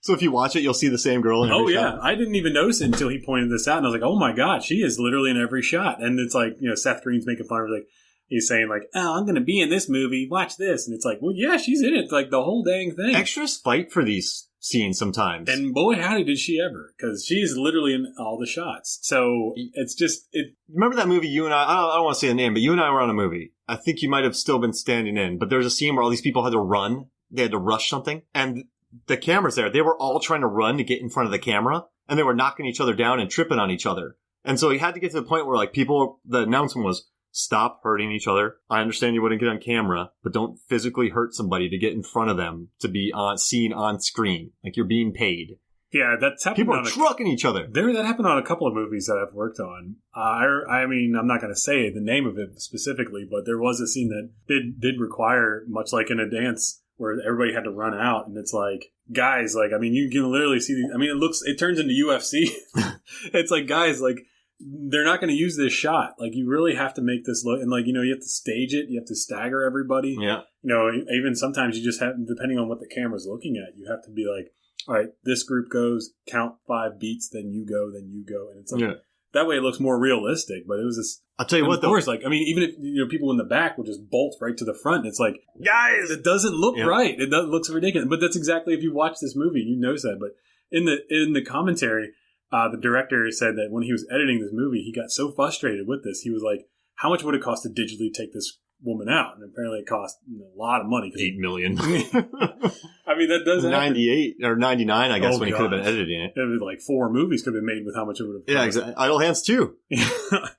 So if you watch it, you'll see the same girl in every shot.
Oh, yeah. I didn't even notice it until he pointed this out, and I was like, "Oh my God, she is literally in every shot." And it's like, Seth Green's making fun of her, like, he's saying like, "Oh, I'm going to be in this movie. Watch this." And it's like, well, yeah, she's in it. Like the whole dang thing.
Extras fight for these scenes sometimes.
And boy, howdy did she ever. Because she's literally in all the shots. So it's just...
Remember that movie you and I don't want to say the name, but you and I were on a movie. I think you might have still been standing in. But there's a scene where all these people had to run. They had to rush something. And the camera's there. They were all trying to run to get in front of the camera. And they were knocking each other down and tripping on each other. And so he had to get to the point where like the announcement was, "Stop hurting each other. I understand you wouldn't get on camera, but don't physically hurt somebody to get in front of them to be seen on screen. Like you're being paid."
Yeah, that's happened.
People are trucking each other.
That happened on a couple of movies that I've worked on. I mean, I'm not going to say the name of it specifically, but there was a scene that did require, much like in a dance, where everybody had to run out, and it's like, guys, like, I mean, you can literally see. It turns into UFC. It's like, guys, like, they're not going to use this shot. Like, you really have to make this look, and like, you have to stage it. You have to stagger everybody.
Yeah.
Even sometimes you just have, depending on what the camera's looking at, you have to be like, all right, this group goes, count 5 beats, then you go. And it's like, that way it looks more realistic. But it was this.
I'll tell you what, though.
Of course, like, I mean, even if, people in the back will just bolt right to the front, and it's like, guys, it doesn't look right. It looks ridiculous. But that's exactly, if you watch this movie, you notice that. But in the commentary, the director said that when he was editing this movie, he got so frustrated with this. He was like, how much would it cost to digitally take this woman out? And apparently it cost a lot of money.
$8 million.
I mean, that does happen.
98 or 99, I guess, when he could have been editing it.
It was like 4 movies could have been made with how much it would have cost.
Yeah, exactly. Idle Hands 2.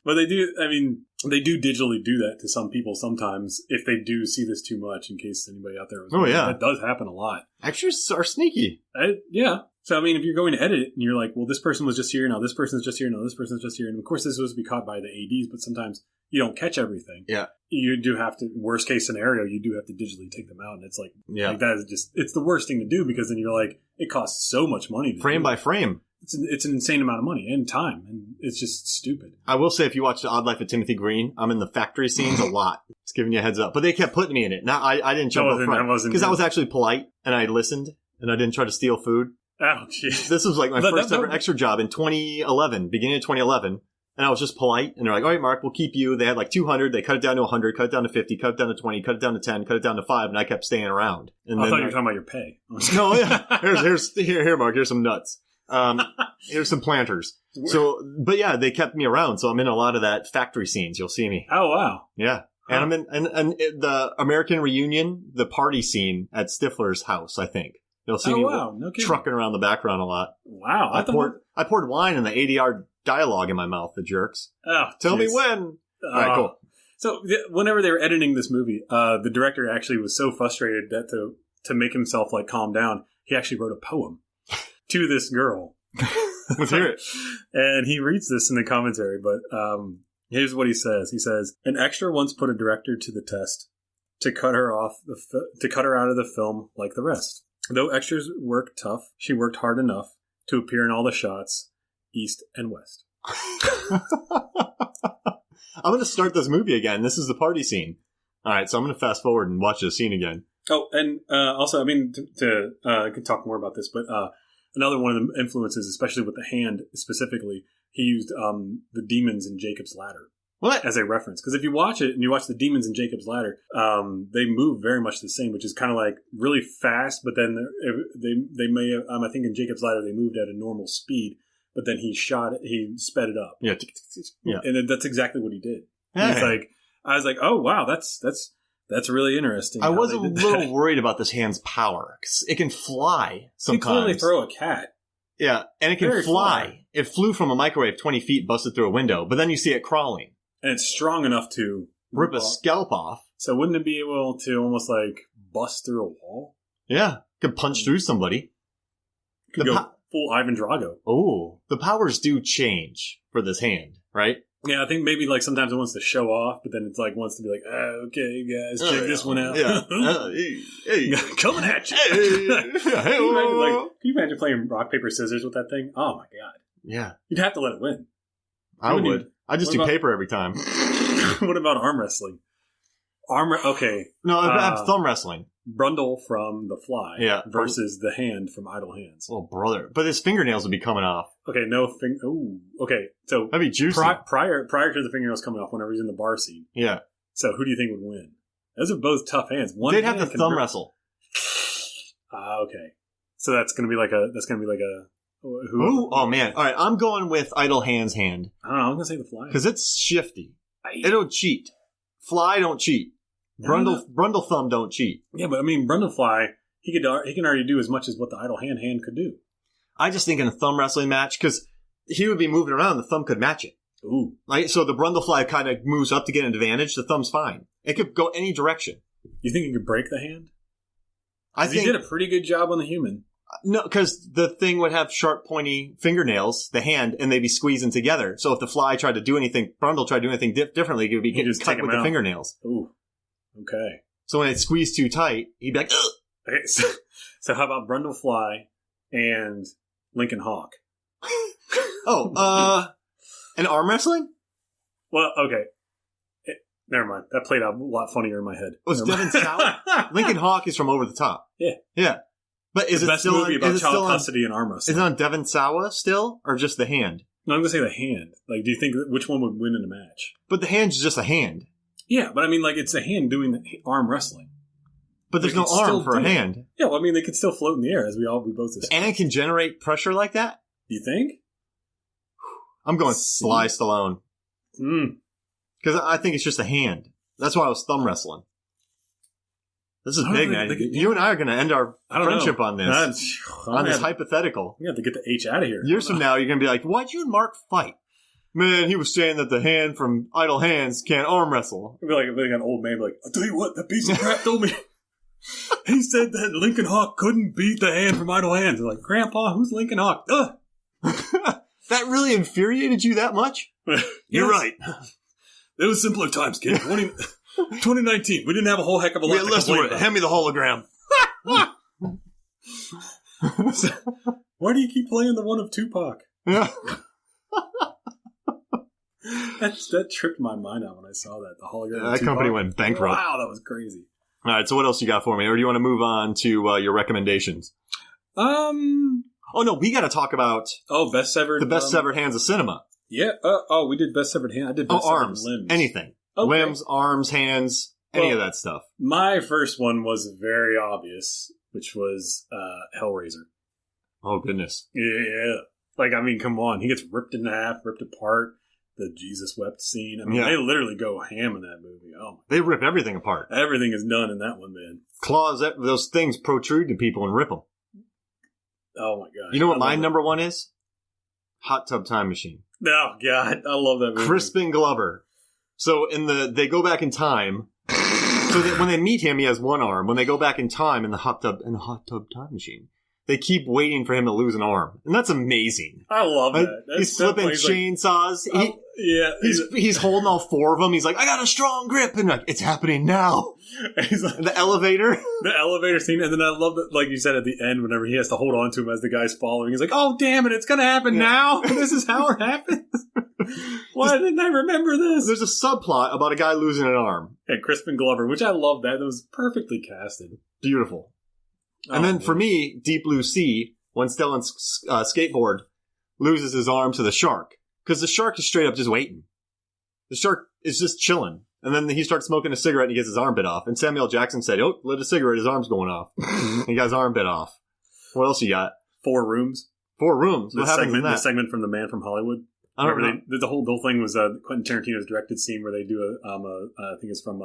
But they do, I mean, they do digitally do that to some people sometimes if they do see this too much, in case anybody out there was wondering.
Yeah.
That does happen a lot.
Actors are sneaky.
Yeah. So, I mean, if you're going to edit it and you're like, well, this person was just here, now this person's just here, now this person's just here. And of course, this was to be caught by the ADs, but sometimes you don't catch everything.
Yeah.
You do have to, worst case scenario, you do have to digitally take them out. And it's like,
Yeah.
like that is just, it's the worst thing to do because then you're like, it costs so much money to
Frame
do
by
it.
frame.
It's an insane amount of money and time. And it's just stupid.
I will say, if you watch The Odd Life of Timothy Green, I'm in the factory scenes a lot. Just giving you a heads up. But they kept putting me in it. Now, I didn't jump up front. Because I was actually polite and I listened and I didn't try to steal food.
Oh, jeez.
This was like my first ever extra job in 2011, beginning of 2011. And I was just polite. And they're like, all right, Mark, we'll keep you. They had like 200. They cut it down to 100, cut it down to 50, cut it down to 20, cut it down to 10, cut it down to 5. And I kept staying around. And
I thought you were talking about your pay.
No, yeah. Here, Mark, here's some nuts. Here's some planters. So, but yeah, they kept me around. So I'm in a lot of that factory scenes. You'll see me.
Oh, wow.
Yeah. And I'm in and the American Reunion, the party scene at Stifler's house, I think. You'll see me
No
trucking around the background a lot.
Wow.
I poured wine in the ADR dialogue in my mouth, the jerks.
Oh,
Tell me when. All right, cool.
So whenever they were editing this movie, the director actually was so frustrated that to make himself like calm down, he actually wrote a poem to this girl.
Let's hear it.
And he reads this in the commentary, but here's what he says. He says, "An extra once put a director to the test to cut her out of the film like the rest. Though extras worked tough, she worked hard enough to appear in all the shots, east and west."
I'm going to start this movie again. This is the party scene. All right, so I'm going to fast forward and watch this scene again.
Oh, and also, I mean, I could talk more about this, but another one of the influences, especially with the hand specifically, he used the demons in Jacob's Ladder.
What?
As a reference. Because if you watch it and you watch the demons in Jacob's Ladder, they move very much the same, which is kind of like really fast, but then they may have, I think in Jacob's Ladder they moved at a normal speed, but then he sped it up.
Yeah.
And that's exactly what he did.
Hey.
It's like, I was like, oh wow, that's really interesting.
I was a little worried about this hand's power, because it can fly sometimes.
You can clearly throw a cat.
Yeah, and it can
Very
fly. It flew from a microwave 20 feet, busted through a window, but then you see it crawling.
And it's strong enough to
Rip a scalp off.
So wouldn't it be able to almost like bust through a wall?
Yeah, could punch through somebody.
Could go full Ivan Drago.
Oh, the powers do change for this hand, right?
Yeah, I think maybe like sometimes it wants to show off, but then it's like wants to be like, okay, guys, check this one out.
Yeah, hey.
Coming at you.
Hey.
Can you imagine playing rock paper scissors with that thing? Oh my god.
Yeah,
you'd have to let it win.
I would. I just do paper every time.
What about arm wrestling? Okay.
No, I have thumb wrestling.
Brundle from The Fly versus the hand from Idle Hands.
Oh, brother. But his fingernails would be coming off.
Okay, Ooh. Okay, so
that'd be juicy.
Prior to the fingernails coming off whenever he's in the bar scene.
Yeah.
So who do you think would win? Those are both tough hands.
They'd have to thumb wrestle.
Okay. So that's going to be like a...
Ooh, oh man. All right, I'm going with Idle Hands hand.
I don't know, I'm going to say The Fly.
Because it's shifty. It'll cheat. Fly don't cheat. Brundle Thumb don't cheat.
Yeah, but I mean, Brundle Fly, he can already do as much as what the Idle Hand could do.
I just think in a thumb wrestling match, because he would be moving around, the thumb could match it.
Ooh.
Right? So the Brundle Fly kind of moves up to get an advantage, the thumb's fine. It could go any direction.
You think he could break the hand?
I think
he did a pretty good job on the human.
No, because the thing would have sharp, pointy fingernails, the hand, and they'd be squeezing together. So if the Fly tried to do anything, Brundle tried to do anything differently, it would be getting cut with the fingernails.
Ooh. Okay.
So when it squeezed too tight, he'd be like, ugh!
Okay, so how about Brundle Fly and Lincoln Hawk?
And arm wrestling?
Well, okay. Never mind. That played out a lot funnier in my head.
Was Devin Sawa? Lincoln Hawk is from Over the Top.
Yeah.
Yeah. But is
the
it
best
still
movie about child custody and arm wrestling?
Is it on Devin Sawa still, or just the hand?
No, I'm going to say the hand. Like, do you think which one would win in a match?
But the hand's just a hand.
Yeah, but I mean, like, it's a hand doing the arm wrestling.
But there's no arm for a hand.
Yeah, well, I mean, they could still float in the air, as we both discussed.
And it can generate pressure like that?
Do you think?
I'm going Sly Stallone.
Because
Because I think it's just a hand. That's why I was thumb wrestling. This is big, man. You and I are going to end our friendship on this. On this hypothetical.
We have to get the H out of here.
Years from now, you're going to be like, why'd you and Mark fight? Man, he was saying that the hand from Idle Hands can't arm wrestle.
It'd be like an old man, like, I'll tell you what, that piece of crap told me. He said that Lincoln Hawk couldn't beat the hand from Idle Hands. They're like, Grandpa, who's Lincoln Hawk?
That really infuriated you that much? You're right.
It was simpler times, kid. 2019. We didn't have a whole heck of a lot to complain about.
Hand me the hologram.
Why do you keep playing the one of Tupac?
Yeah.
That tripped my mind out when I saw that. The hologram.
Yeah, that company went bankrupt.
Wow, that was crazy.
All right, so what else you got for me? Or do you want to move on to your recommendations? Oh, no, we got to talk about...
best severed...
The best severed hands of cinema.
Yeah. We did best severed hand. I did best severed
arms.
Limbs.
Anything.
Okay.
Limbs, arms, hands, any of that stuff.
My first one was very obvious, which was Hellraiser.
Oh, goodness.
Yeah. Like, I mean, come on. He gets ripped in half, ripped apart. The Jesus wept scene. I mean, they literally go ham in that movie. Oh,
they rip everything apart.
Everything is done in that one, man.
Claws, those things protrude to people and rip them.
Oh, my God.
You know what my number one is? Hot Tub Time Machine.
Oh, God. I love that movie.
Crispin Glover. So they go back in time. So that when they meet him, he has one arm. When they go back in time in the Hot Tub Time Machine, they keep waiting for him to lose an arm. And that's amazing.
I love that.
He's flipping chainsaws. He's holding all four of them. He's like, I got a strong grip. And like, it's happening now.
He's like,
the elevator.
The elevator scene. And then I love that, like you said at the end, whenever he has to hold on to him as the guy's following, he's like, oh, damn it, it's going to happen now. This is how it happens. Why didn't I remember this?
There's a subplot about a guy losing an arm.
And Crispin Glover, which I love that. It was perfectly casted.
Beautiful. And then for me, Deep Blue Sea, when Stellan's skateboard loses his arm to the shark. Because the shark is straight up just waiting. The shark is just chilling. And then he starts smoking a cigarette and he gets his arm bit off. And Samuel Jackson said, oh, lit a cigarette, his arm's going off. And he got his arm bit off. What else you got?
4 Rooms.
4 Rooms? What happens in that?
The segment from The Man from Hollywood.
I don't know.
The whole thing was Quentin Tarantino's directed scene where they do I think it's from...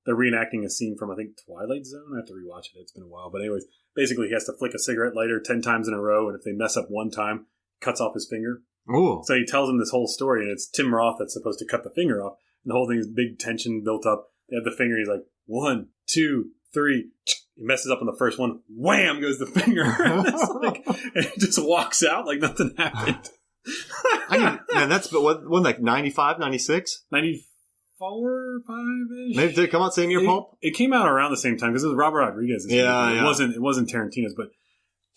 they're reenacting a scene from, I think, Twilight Zone. I have to rewatch it. It's been a while. But anyways, basically he has to flick a cigarette lighter 10 times in a row. And if they mess up one time, cuts off his finger.
Ooh.
So he tells him this whole story, and it's Tim Roth that's supposed to cut the finger off. And the whole thing is big tension built up. They have the finger. He's like, 1, 2, 3. He messes up on the first one. Wham goes the finger. And he just walks out like nothing happened.
Man, that's like 95, 96?
94, 5-ish.
Maybe did it come out same year, Pulp?
It came out around the same time because it was Robert Rodriguez.
Yeah.
It wasn't Tarantino's, but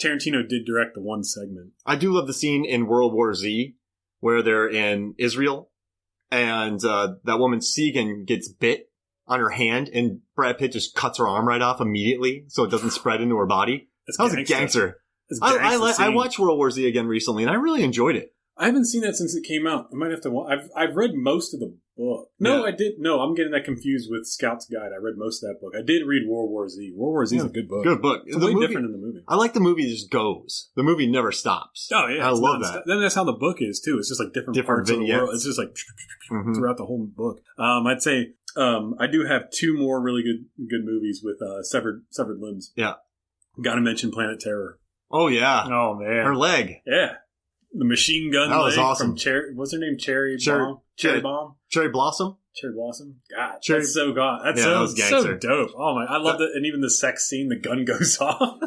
Tarantino did direct the one segment.
I do love the scene in World War Z where they're in Israel and that woman Segan gets bit on her hand and Brad Pitt just cuts her arm right off immediately so it doesn't spread into her body. That was a gangster. I watched World War Z again recently and I really enjoyed it.
I haven't seen that since it came out. I might have to. I've read most of the book. No, I did. No, I'm getting that confused with Scout's Guide. I read most of that book. I did read World War Z. World War Z is a good book.
Good book.
It's way different in the movie.
I like the movie just goes. The movie never stops.
Oh yeah,
I love that.
Then that's how the book is too. It's just like different parts vignettes. Of the world. It's just like throughout the whole book. I'd say I do have 2 more really good movies with severed limbs.
Yeah,
got to mention Planet Terror.
Oh yeah.
Oh man,
her leg.
Yeah. The machine gun
that was
leg
awesome.
from what's her name? Cherry Bomb? Cherry
Blossom?
Cherry Blossom? God, that's so god. That's so dope. Oh my, I love that. And even the sex scene, the gun goes off.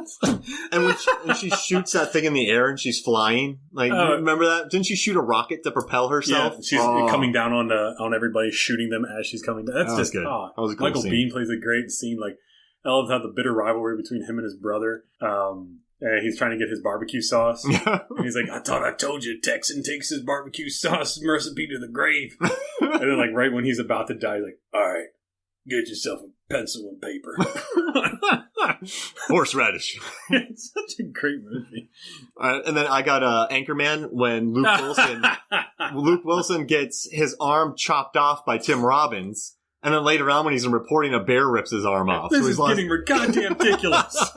And when she shoots that thing in the air and she's flying, like, remember that? Didn't she shoot a rocket to propel herself?
Yeah, she's coming down on everybody, shooting them as she's coming down. That's just
good.
Oh,
that was a cool
Michael
scene.
Biehn plays a great scene. Like, I love how the bitter rivalry between him and his brother. He's trying to get his barbecue sauce. And he's like, I thought I told you, Texan takes his barbecue sauce recipe to the grave. And then, like, right when he's about to die, he's like, all right, get yourself a pencil and paper.
Horseradish.
It's such a great movie.
And then I got Anchorman when Luke Wilson gets his arm chopped off by Tim Robbins. And then later on when he's reporting, a bear rips his arm off.
This is getting goddamn ridiculous.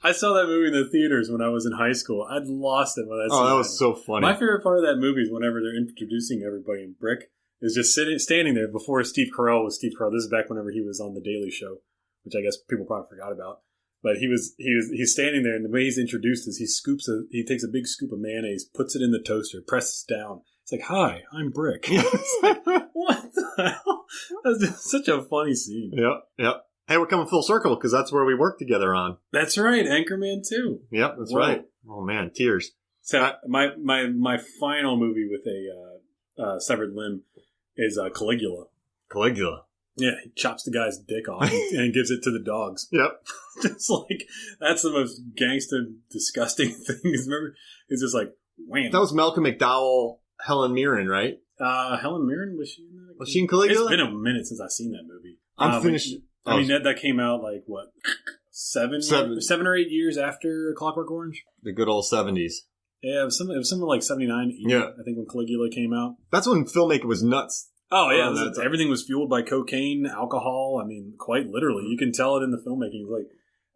I saw that movie in the theaters when I was in high school. I'd lost it when I saw it.
Oh, that was so funny.
My favorite part of that movie is whenever they're introducing everybody in Brick, is just standing there before Steve Carell was Steve Carell. This is back whenever he was on The Daily Show, which I guess people probably forgot about. But he's standing there, and the way he's introduced is he takes a big scoop of mayonnaise, puts it in the toaster, presses down. It's like, "Hi, I'm Brick." It's like, what the hell? That's just such a funny scene.
Yep. Hey, we're coming full circle because that's where we worked together on.
That's right, Anchorman 2.
Yep, that's right. Oh man, tears.
So my final movie with a severed limb is Caligula.
Caligula.
Yeah, he chops the guy's dick off and gives it to the dogs.
Yep.
Just like, that's the most gangster, disgusting thing. Remember, it's just like, wham.
That was Malcolm McDowell, Helen Mirren, right?
Helen Mirren, was she in that?
Was she in Caligula?
It's been a minute since I've seen that movie.
I'm finished.
I mean, that came out like, what, seven or 8 years after Clockwork Orange?
The good old 70s.
Yeah, it was something like 79, 80,
yeah.
I think, when Caligula came out.
That's when filmmaking was nuts.
Oh, yeah. Everything was fueled by cocaine, alcohol. I mean, quite literally. You can tell it in the filmmaking. Like,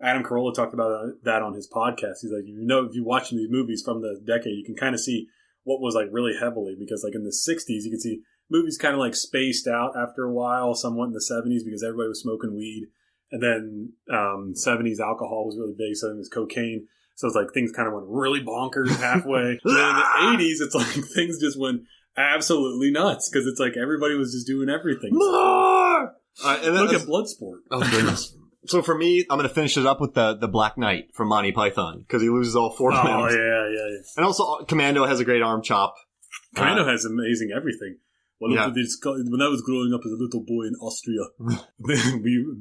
Adam Carolla talked about that on his podcast. He's like, if you watch these movies from the decade, you can kind of see what was, like, really heavily. Because, like, in the 60s, you could see movies kind of, like, spaced out after a while, somewhat in the 70s, because everybody was smoking weed. And then 70s alcohol was really big, so then it was cocaine. So it's like things kind of went really bonkers halfway. And then in the 80s, it's like things just went absolutely nuts because it's like everybody was just doing everything.
More! And
look at Bloodsport.
Oh, goodness. So for me, I'm going to finish it up with the Black Knight from Monty Python because he loses all 4 limbs.
Oh, yeah.
And also, Commando has a great arm chop.
Commando has amazing everything. When I was growing up as a little boy in Austria,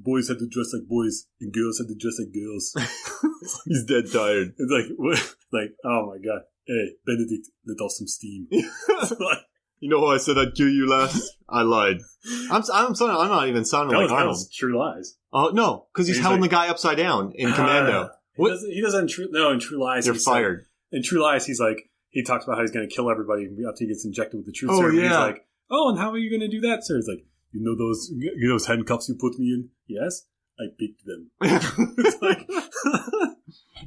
boys had to dress like boys and girls had to dress like girls.
He's dead tired.
It's like, what? Like, oh my god. Hey, Benedict, let off some steam.
You know how I said I'd kill you last? I lied. I'm not even sounding like Arnold. That was
True Lies.
Oh, no, because he's holding the guy upside down in Commando.
He doesn't in True Lies.
You're fired.
In True Lies, he's like, he talks about how he's going to kill everybody after he gets injected with the truth serum.
Yeah.
He's like, oh, and how are you going to do that, sir? He's like, you know those handcuffs you put me in? Yes, I picked them. It's like,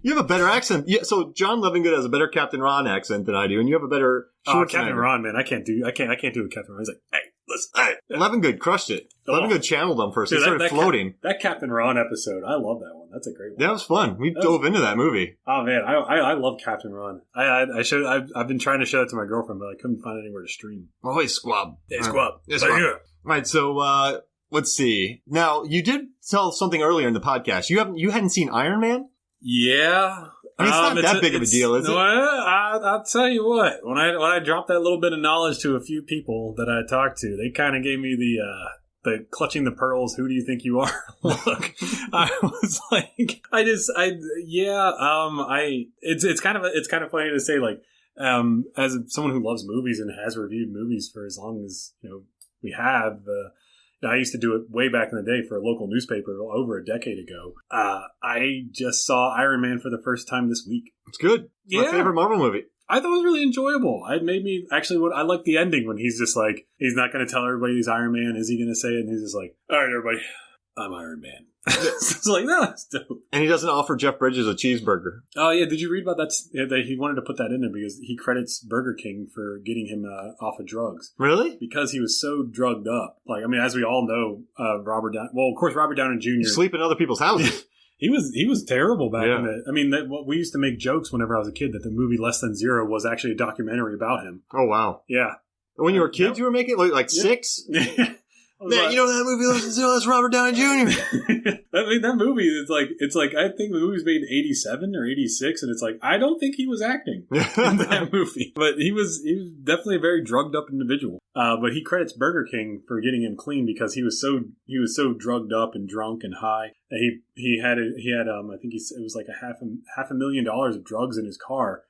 you have a better accent. Yeah, so John Levingood has a better Captain Ron accent than I do, and you have a better
Captain Ron, man. I can't do a Captain Ron. He's like, hey, listen. Hey.
Levingood crushed it. Levingood channeled him first. He started floating.
That Captain Ron episode, I love that one. That's a great one.
That was fun. We dove into that movie.
Oh man, I love Captain Ron. I've been trying to show that to my girlfriend, but I couldn't find anywhere to stream.
Oh, hey, Squab.
Hey, Squab.
All right, so let's see. Now, you did tell something earlier in the podcast. You hadn't seen Iron Man?
Yeah.
I mean, it's not that big of a deal, is it?
I'll tell you what. When I dropped that little bit of knowledge to a few people that I talked to, they kind of gave me the clutching the pearls. Who do you think you are? Look, I was like, it's kind of funny to say, like, as someone who loves movies and has reviewed movies for as long as we have. I used to do it way back in the day for a local newspaper over a decade ago. I just saw Iron Man for the first time this week.
It's good. It's my favorite Marvel movie.
I thought it was really enjoyable. It made me I like the ending when he's just like, he's not going to tell everybody he's Iron Man. Is he going to say it? And he's just like, all right, everybody, I'm Iron Man. It's like, no, that's dope.
And he doesn't offer Jeff Bridges a cheeseburger.
Oh, yeah. Did you read about that? That he wanted to put that in there because he credits Burger King for getting him off of drugs.
Really?
Because he was so drugged up. Like, I mean, as we all know, Robert Downey Jr.
Sleep in other people's houses.
He was terrible back in the... I mean, we used to make jokes whenever I was a kid that the movie Less Than Zero was actually a documentary about him.
Oh, wow.
Yeah.
When you were kids, you were making like 6? Man, you know that movie Less Than Zero? That's Robert Downey Jr.
I mean, that movie, it's like, I think the movie was made in 87 or 86, and it's like, I don't think he was acting in that movie. But he was definitely a very drugged up individual. But he credits Burger King for getting him clean because he was so drugged up and drunk and high that he had I think it was like half a million dollars of drugs in his car,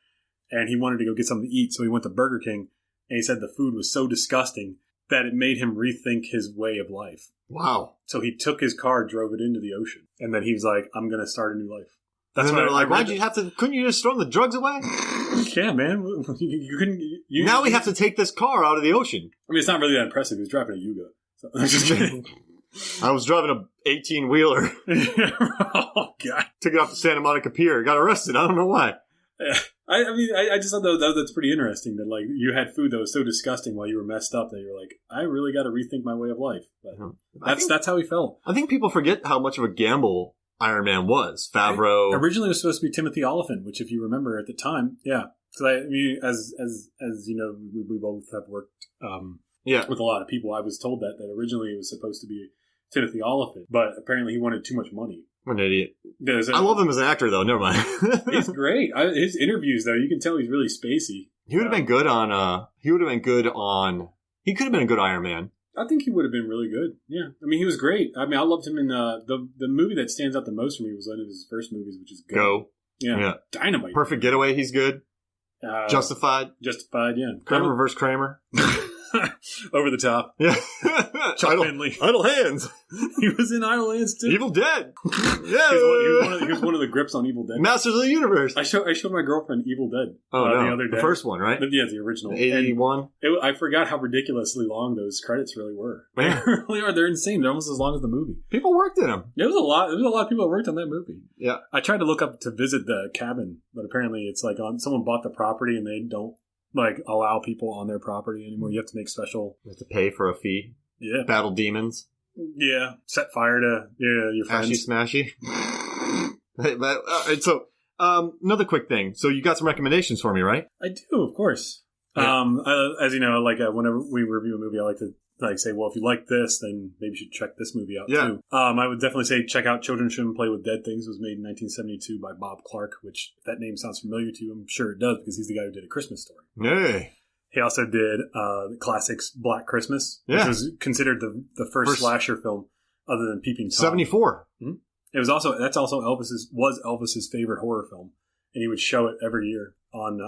and he wanted to go get something to eat, so he went to Burger King, and he said the food was so disgusting that it made him rethink his way of life.
Wow.
So he took his car, drove it into the ocean, and then he was like, I'm going to start a new life.
That's why they're like, couldn't you just throw the drugs away?
Yeah, man. You couldn't.
Now we have to take this car out of the ocean.
I mean, it's not really that impressive. He was driving a Yugo. So, I'm just kidding.
I was driving a 18-wheeler.
Oh, God.
Took it off the Santa Monica Pier. Got arrested. I don't know why.
I just thought that's pretty interesting that like you had food that was so disgusting while you were messed up that you're like, I really got to rethink my way of life. But that's how he felt. I
think people forget how much of a gamble Iron Man was. Favreau
originally was supposed to be Timothy Olyphant, which if you remember at the time, yeah. Because as you know, we both have worked with a lot of people. I was told that originally it was supposed to be Timothy Olyphant, but apparently he wanted too much money.
What an idiot. I love him as an actor, though. Never mind.
He's great. His interviews, though, you can tell he's really spacey.
He would have been good on... He could have been a good Iron Man.
I think he would have been really good. Yeah. I mean, he was great. I mean, I loved him in... the movie that stands out the most for me was one of his first movies, which is
Go.
Yeah. Dynamite.
Perfect Getaway, he's good. Justified,
yeah.
Kramer versus Kramer.
Over the top.
Yeah.
Chuck Finley.
Idle Hands.
He was in Idle Hands too.
Evil Dead. Yeah.
He was one of the grips on Evil Dead.
Masters of the Universe.
I showed my girlfriend Evil Dead.
Oh, no.
The other day.
The first one, right?
Yeah, the original.
81.
I forgot how ridiculously long those credits really were.
Yeah.
They really are. They're insane. They're almost as long as the movie.
People worked in them.
There was a lot of people that worked on that movie.
Yeah.
I tried to look up to visit the cabin, but apparently it's like someone bought the property and they don't like allow people on their property anymore. You have to make special.
You have to pay for a fee.
Yeah.
Battle demons.
Yeah. Set fire to your friends.
Smashy. So, another quick thing. So you got some recommendations for me, right?
I do, of course. Yeah. As you know, whenever we review a movie, I like to say, well, if you like this, then maybe you should check this movie out too. I would definitely say check out Children Shouldn't Play with Dead Things. It was made in 1972 by Bob Clark, which if that name sounds familiar to you, I'm sure it does because he's the guy who did A Christmas Story.
Hey.
He also did the classics Black Christmas, which was considered the first slasher film other than Peeping Tom.
74.
Mm-hmm. It was also Elvis's favorite horror film, and he would show it every year on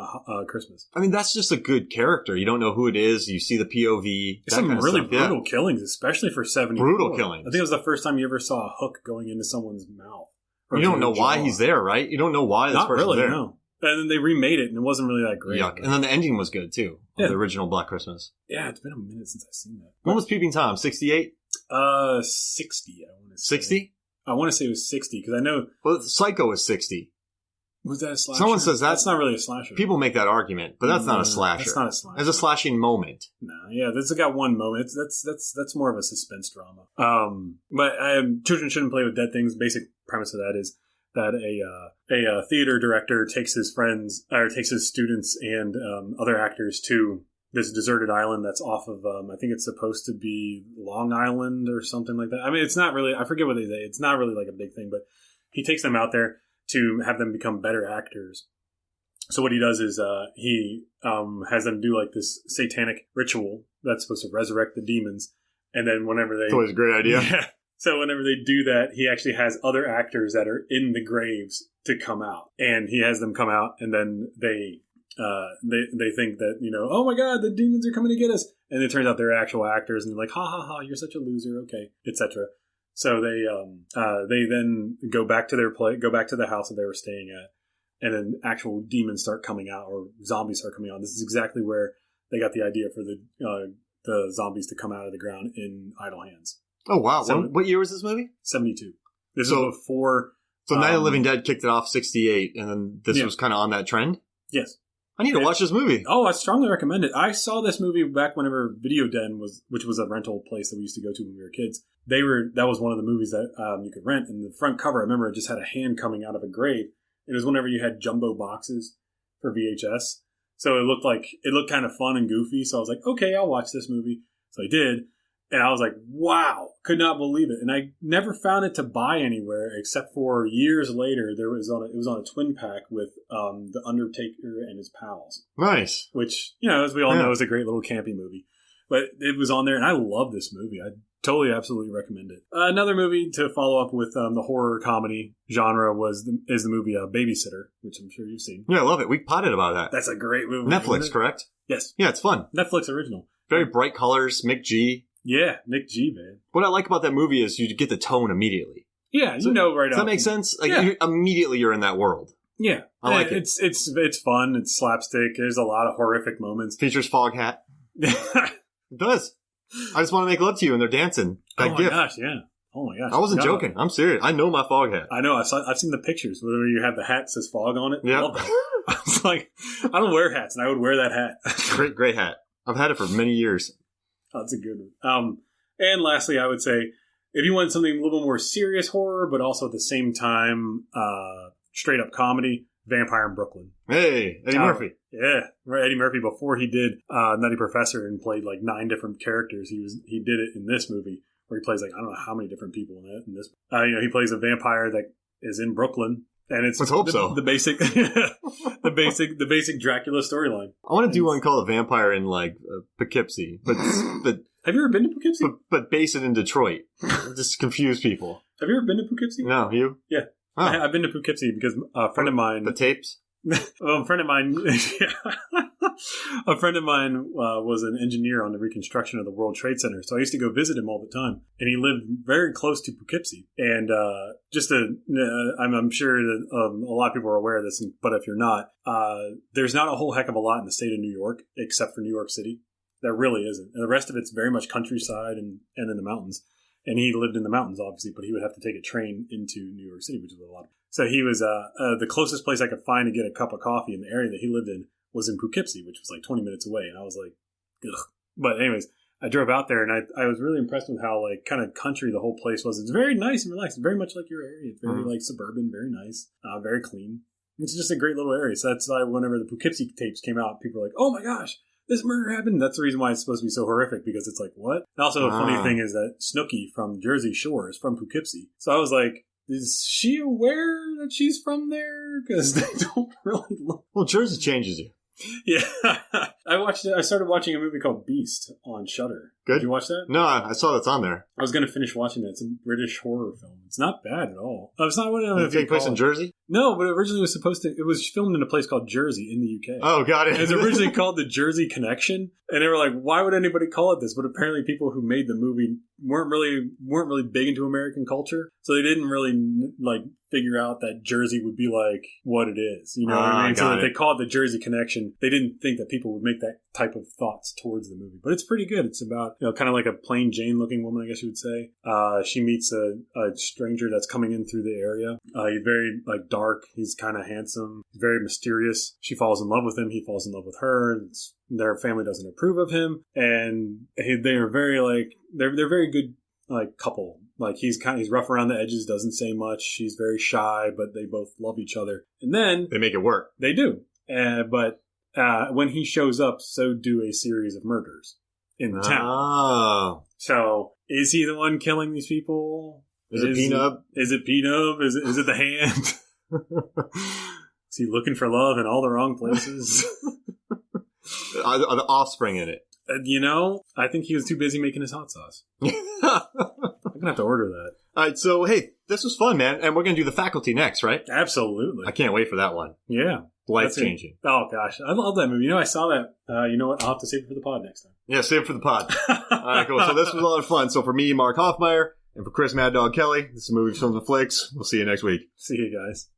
Christmas.
I mean, that's just a good character. You don't know who it is. You see the POV.
Some really brutal killings, especially for 74.
Brutal killings.
I think it was the first time you ever saw a hook going into someone's mouth.
You don't know why he's there, right? You don't know why this person's there.
No. And then they remade it, and it wasn't really that great.
Yuck. And then the ending was good, too, of the original Black Christmas.
Yeah, it's been a minute since I've seen that.
When was Peeping Tom? 68?
60, I want to say.
60?
I want to say it was 60, because I know...
Well, Psycho is 60.
Was that a slasher?
Someone says that's
not really a slasher.
People make that argument, but that's not a slasher.
That's not a slasher.
It's a slashing moment.
No, yeah, this got one moment. That's more of a suspense drama. But Children Shouldn't Play with Dead Things. Basic premise of that is that a theater director takes his students and other actors to this deserted island that's off of I think it's supposed to be Long Island or something like that. I mean, it's not really. I forget what they say. It's not really like a big thing, but he takes them out there to have them become better actors. So what he does is he has them do like this satanic ritual that's supposed to resurrect the demons, and then whenever they...
It's always a great idea.
Yeah. So whenever they do that, he actually has other actors that are in the graves to come out, and he has them come out, and then they think that, oh my God, the demons are coming to get us, and it turns out they're actual actors, and they're like, ha ha ha, you're such a loser, okay, etc. So they then go back to go back to the house that they were staying at, and then actual demons start coming out, or zombies start coming out. This is exactly where they got the idea for the zombies to come out of the ground in Idle Hands.
Oh wow! What year was this movie?
72. This is before.
So Night of the Living Dead kicked it off 68, and then this was kind of on that trend.
Yes.
I need to watch this movie.
Oh, I strongly recommend it. I saw this movie back whenever Video Den which was a rental place that we used to go to when we were kids. That was one of the movies that you could rent. And the front cover, I remember it just had a hand coming out of a grave. It was whenever you had jumbo boxes for VHS. So it looked kind of fun and goofy. So I was like, okay, I'll watch this movie. So I did. And I was like, wow, could not believe it. And I never found it to buy anywhere except for years later. It was on a twin pack with The Undertaker and his pals.
Nice.
Which, as we all know, is a great little campy movie. But it was on there, and I love this movie. I totally, absolutely recommend it. Another movie to follow up with the horror comedy genre is the movie Babysitter, which I'm sure you've seen.
Yeah, I love it. We potted about that.
That's a great movie.
Netflix, correct?
Yes.
Yeah, it's fun.
Netflix original.
Very bright colors, Mick G.
Yeah, Mick G, man.
What I like about that movie is you get the tone immediately.
Yeah, right off.
Does that make sense? Immediately you're in that world.
Yeah.
I like it.
It's fun. It's slapstick. There's a lot of horrific moments.
Features Foghat. It does. I just want to make love to you, and they're dancing.
Oh my gosh, yeah. Oh my gosh!
I wasn't joking. I'm serious. I know my fog hat.
I know. I've seen the pictures where you have the hat that says fog on it.
Yeah.
I love that. I was like, I don't wear hats, and I would wear that hat.
Great hat. I've had it for many years.
Oh, that's a good one. And lastly, I would say, if you want something a little more serious horror, but also at the same time straight up comedy, Vampire in Brooklyn.
Hey, Eddie Murphy.
Yeah, right. Eddie Murphy, before he did Nutty Professor and played like 9 different characters, he did it in this movie where he plays like I don't know how many different people in this. He plays a vampire that is in Brooklyn, and it's
Let's hope so.
The basic, the basic Dracula storyline.
I want to do one called A Vampire in like Poughkeepsie, but
have you ever been to Poughkeepsie?
But base it in Detroit. Just confuse people.
Have you ever been to Poughkeepsie?
No, you?
Yeah.
Oh.
I've been to Poughkeepsie because a friend of mine...
The tapes?
Well, a friend of mine... A friend of mine was an engineer on the reconstruction of the World Trade Center, so I used to go visit him all the time. And he lived very close to Poughkeepsie. And I'm sure that a lot of people are aware of this, but if you're not, there's not a whole heck of a lot in the state of New York, except for New York City. There really isn't. And the rest of it's very much countryside and in the mountains. And he lived in the mountains, obviously, but he would have to take a train into New York City, which is a lot. So he was the closest place I could find to get a cup of coffee in the area that he lived in was in Poughkeepsie, which was like 20 minutes away. And I was like, ugh. But anyways, I drove out there, and I was really impressed with how like kind of country the whole place was. It's very nice and relaxed, very much like your area. It's very like suburban, very nice, very clean. It's just a great little area. So that's why whenever the Poughkeepsie tapes came out, people were like, "Oh my gosh, this murder happened." That's the reason why it's supposed to be so horrific, because it's like, what? And also, the funny thing is that Snooki from Jersey Shore is from Poughkeepsie. So I was like, is she aware that she's from there? Because they don't really look.
Well, Jersey changes you.
Yeah. I started watching a movie called Beast on Shudder.
Good.
Did you watch that?
No, I saw that's on there.
I was going to finish watching it. It's a British horror film. It's not bad at all. It's not what
Did it take place in Jersey?
No, but originally it was filmed in a place called Jersey in the UK.
Oh, got it.
It was originally called The Jersey Connection, and they were like, why would anybody call it this? But apparently people who made the movie weren't really big into American culture, so they didn't really like figure out that Jersey would be like what it is. You know what I mean? So they called it The Jersey Connection. They didn't think that people would make that type of thoughts towards the movie. But it's pretty good. It's about, kind of like a plain Jane looking woman, I guess you would say. She meets a stranger that's coming in through the area. He's very like dark. He's kind of handsome. He's very mysterious. She falls in love with him. He falls in love with her. Their family doesn't approve of him. And they are very like, they're very good like couple. Like he's rough around the edges, doesn't say much. She's very shy, but they both love each other. And then
they make it work.
They do. But when he shows up, so do a series of murders in the town. So is he the one killing these people?
Is it P-Nub?
Is it P-Nub? Is it the hand? Is he looking for love in all the wrong places?
Are the Offspring in it?
I think he was too busy making his hot sauce. I'm going to have to order that.
All right, so, hey, this was fun, man. And we're going to do The Faculty next, right?
Absolutely.
I can't wait for that one.
Yeah.
Life-changing.
Oh, gosh. I love that movie. I saw that. You know what? I'll have to save it for the pod next time.
Yeah, save it for the pod. All right, cool. So this was a lot of fun. So for me, Mark Hoffmeyer, and for Chris Mad Dog Kelly, this is Movie Films and Flicks. We'll see you next week.
See you guys.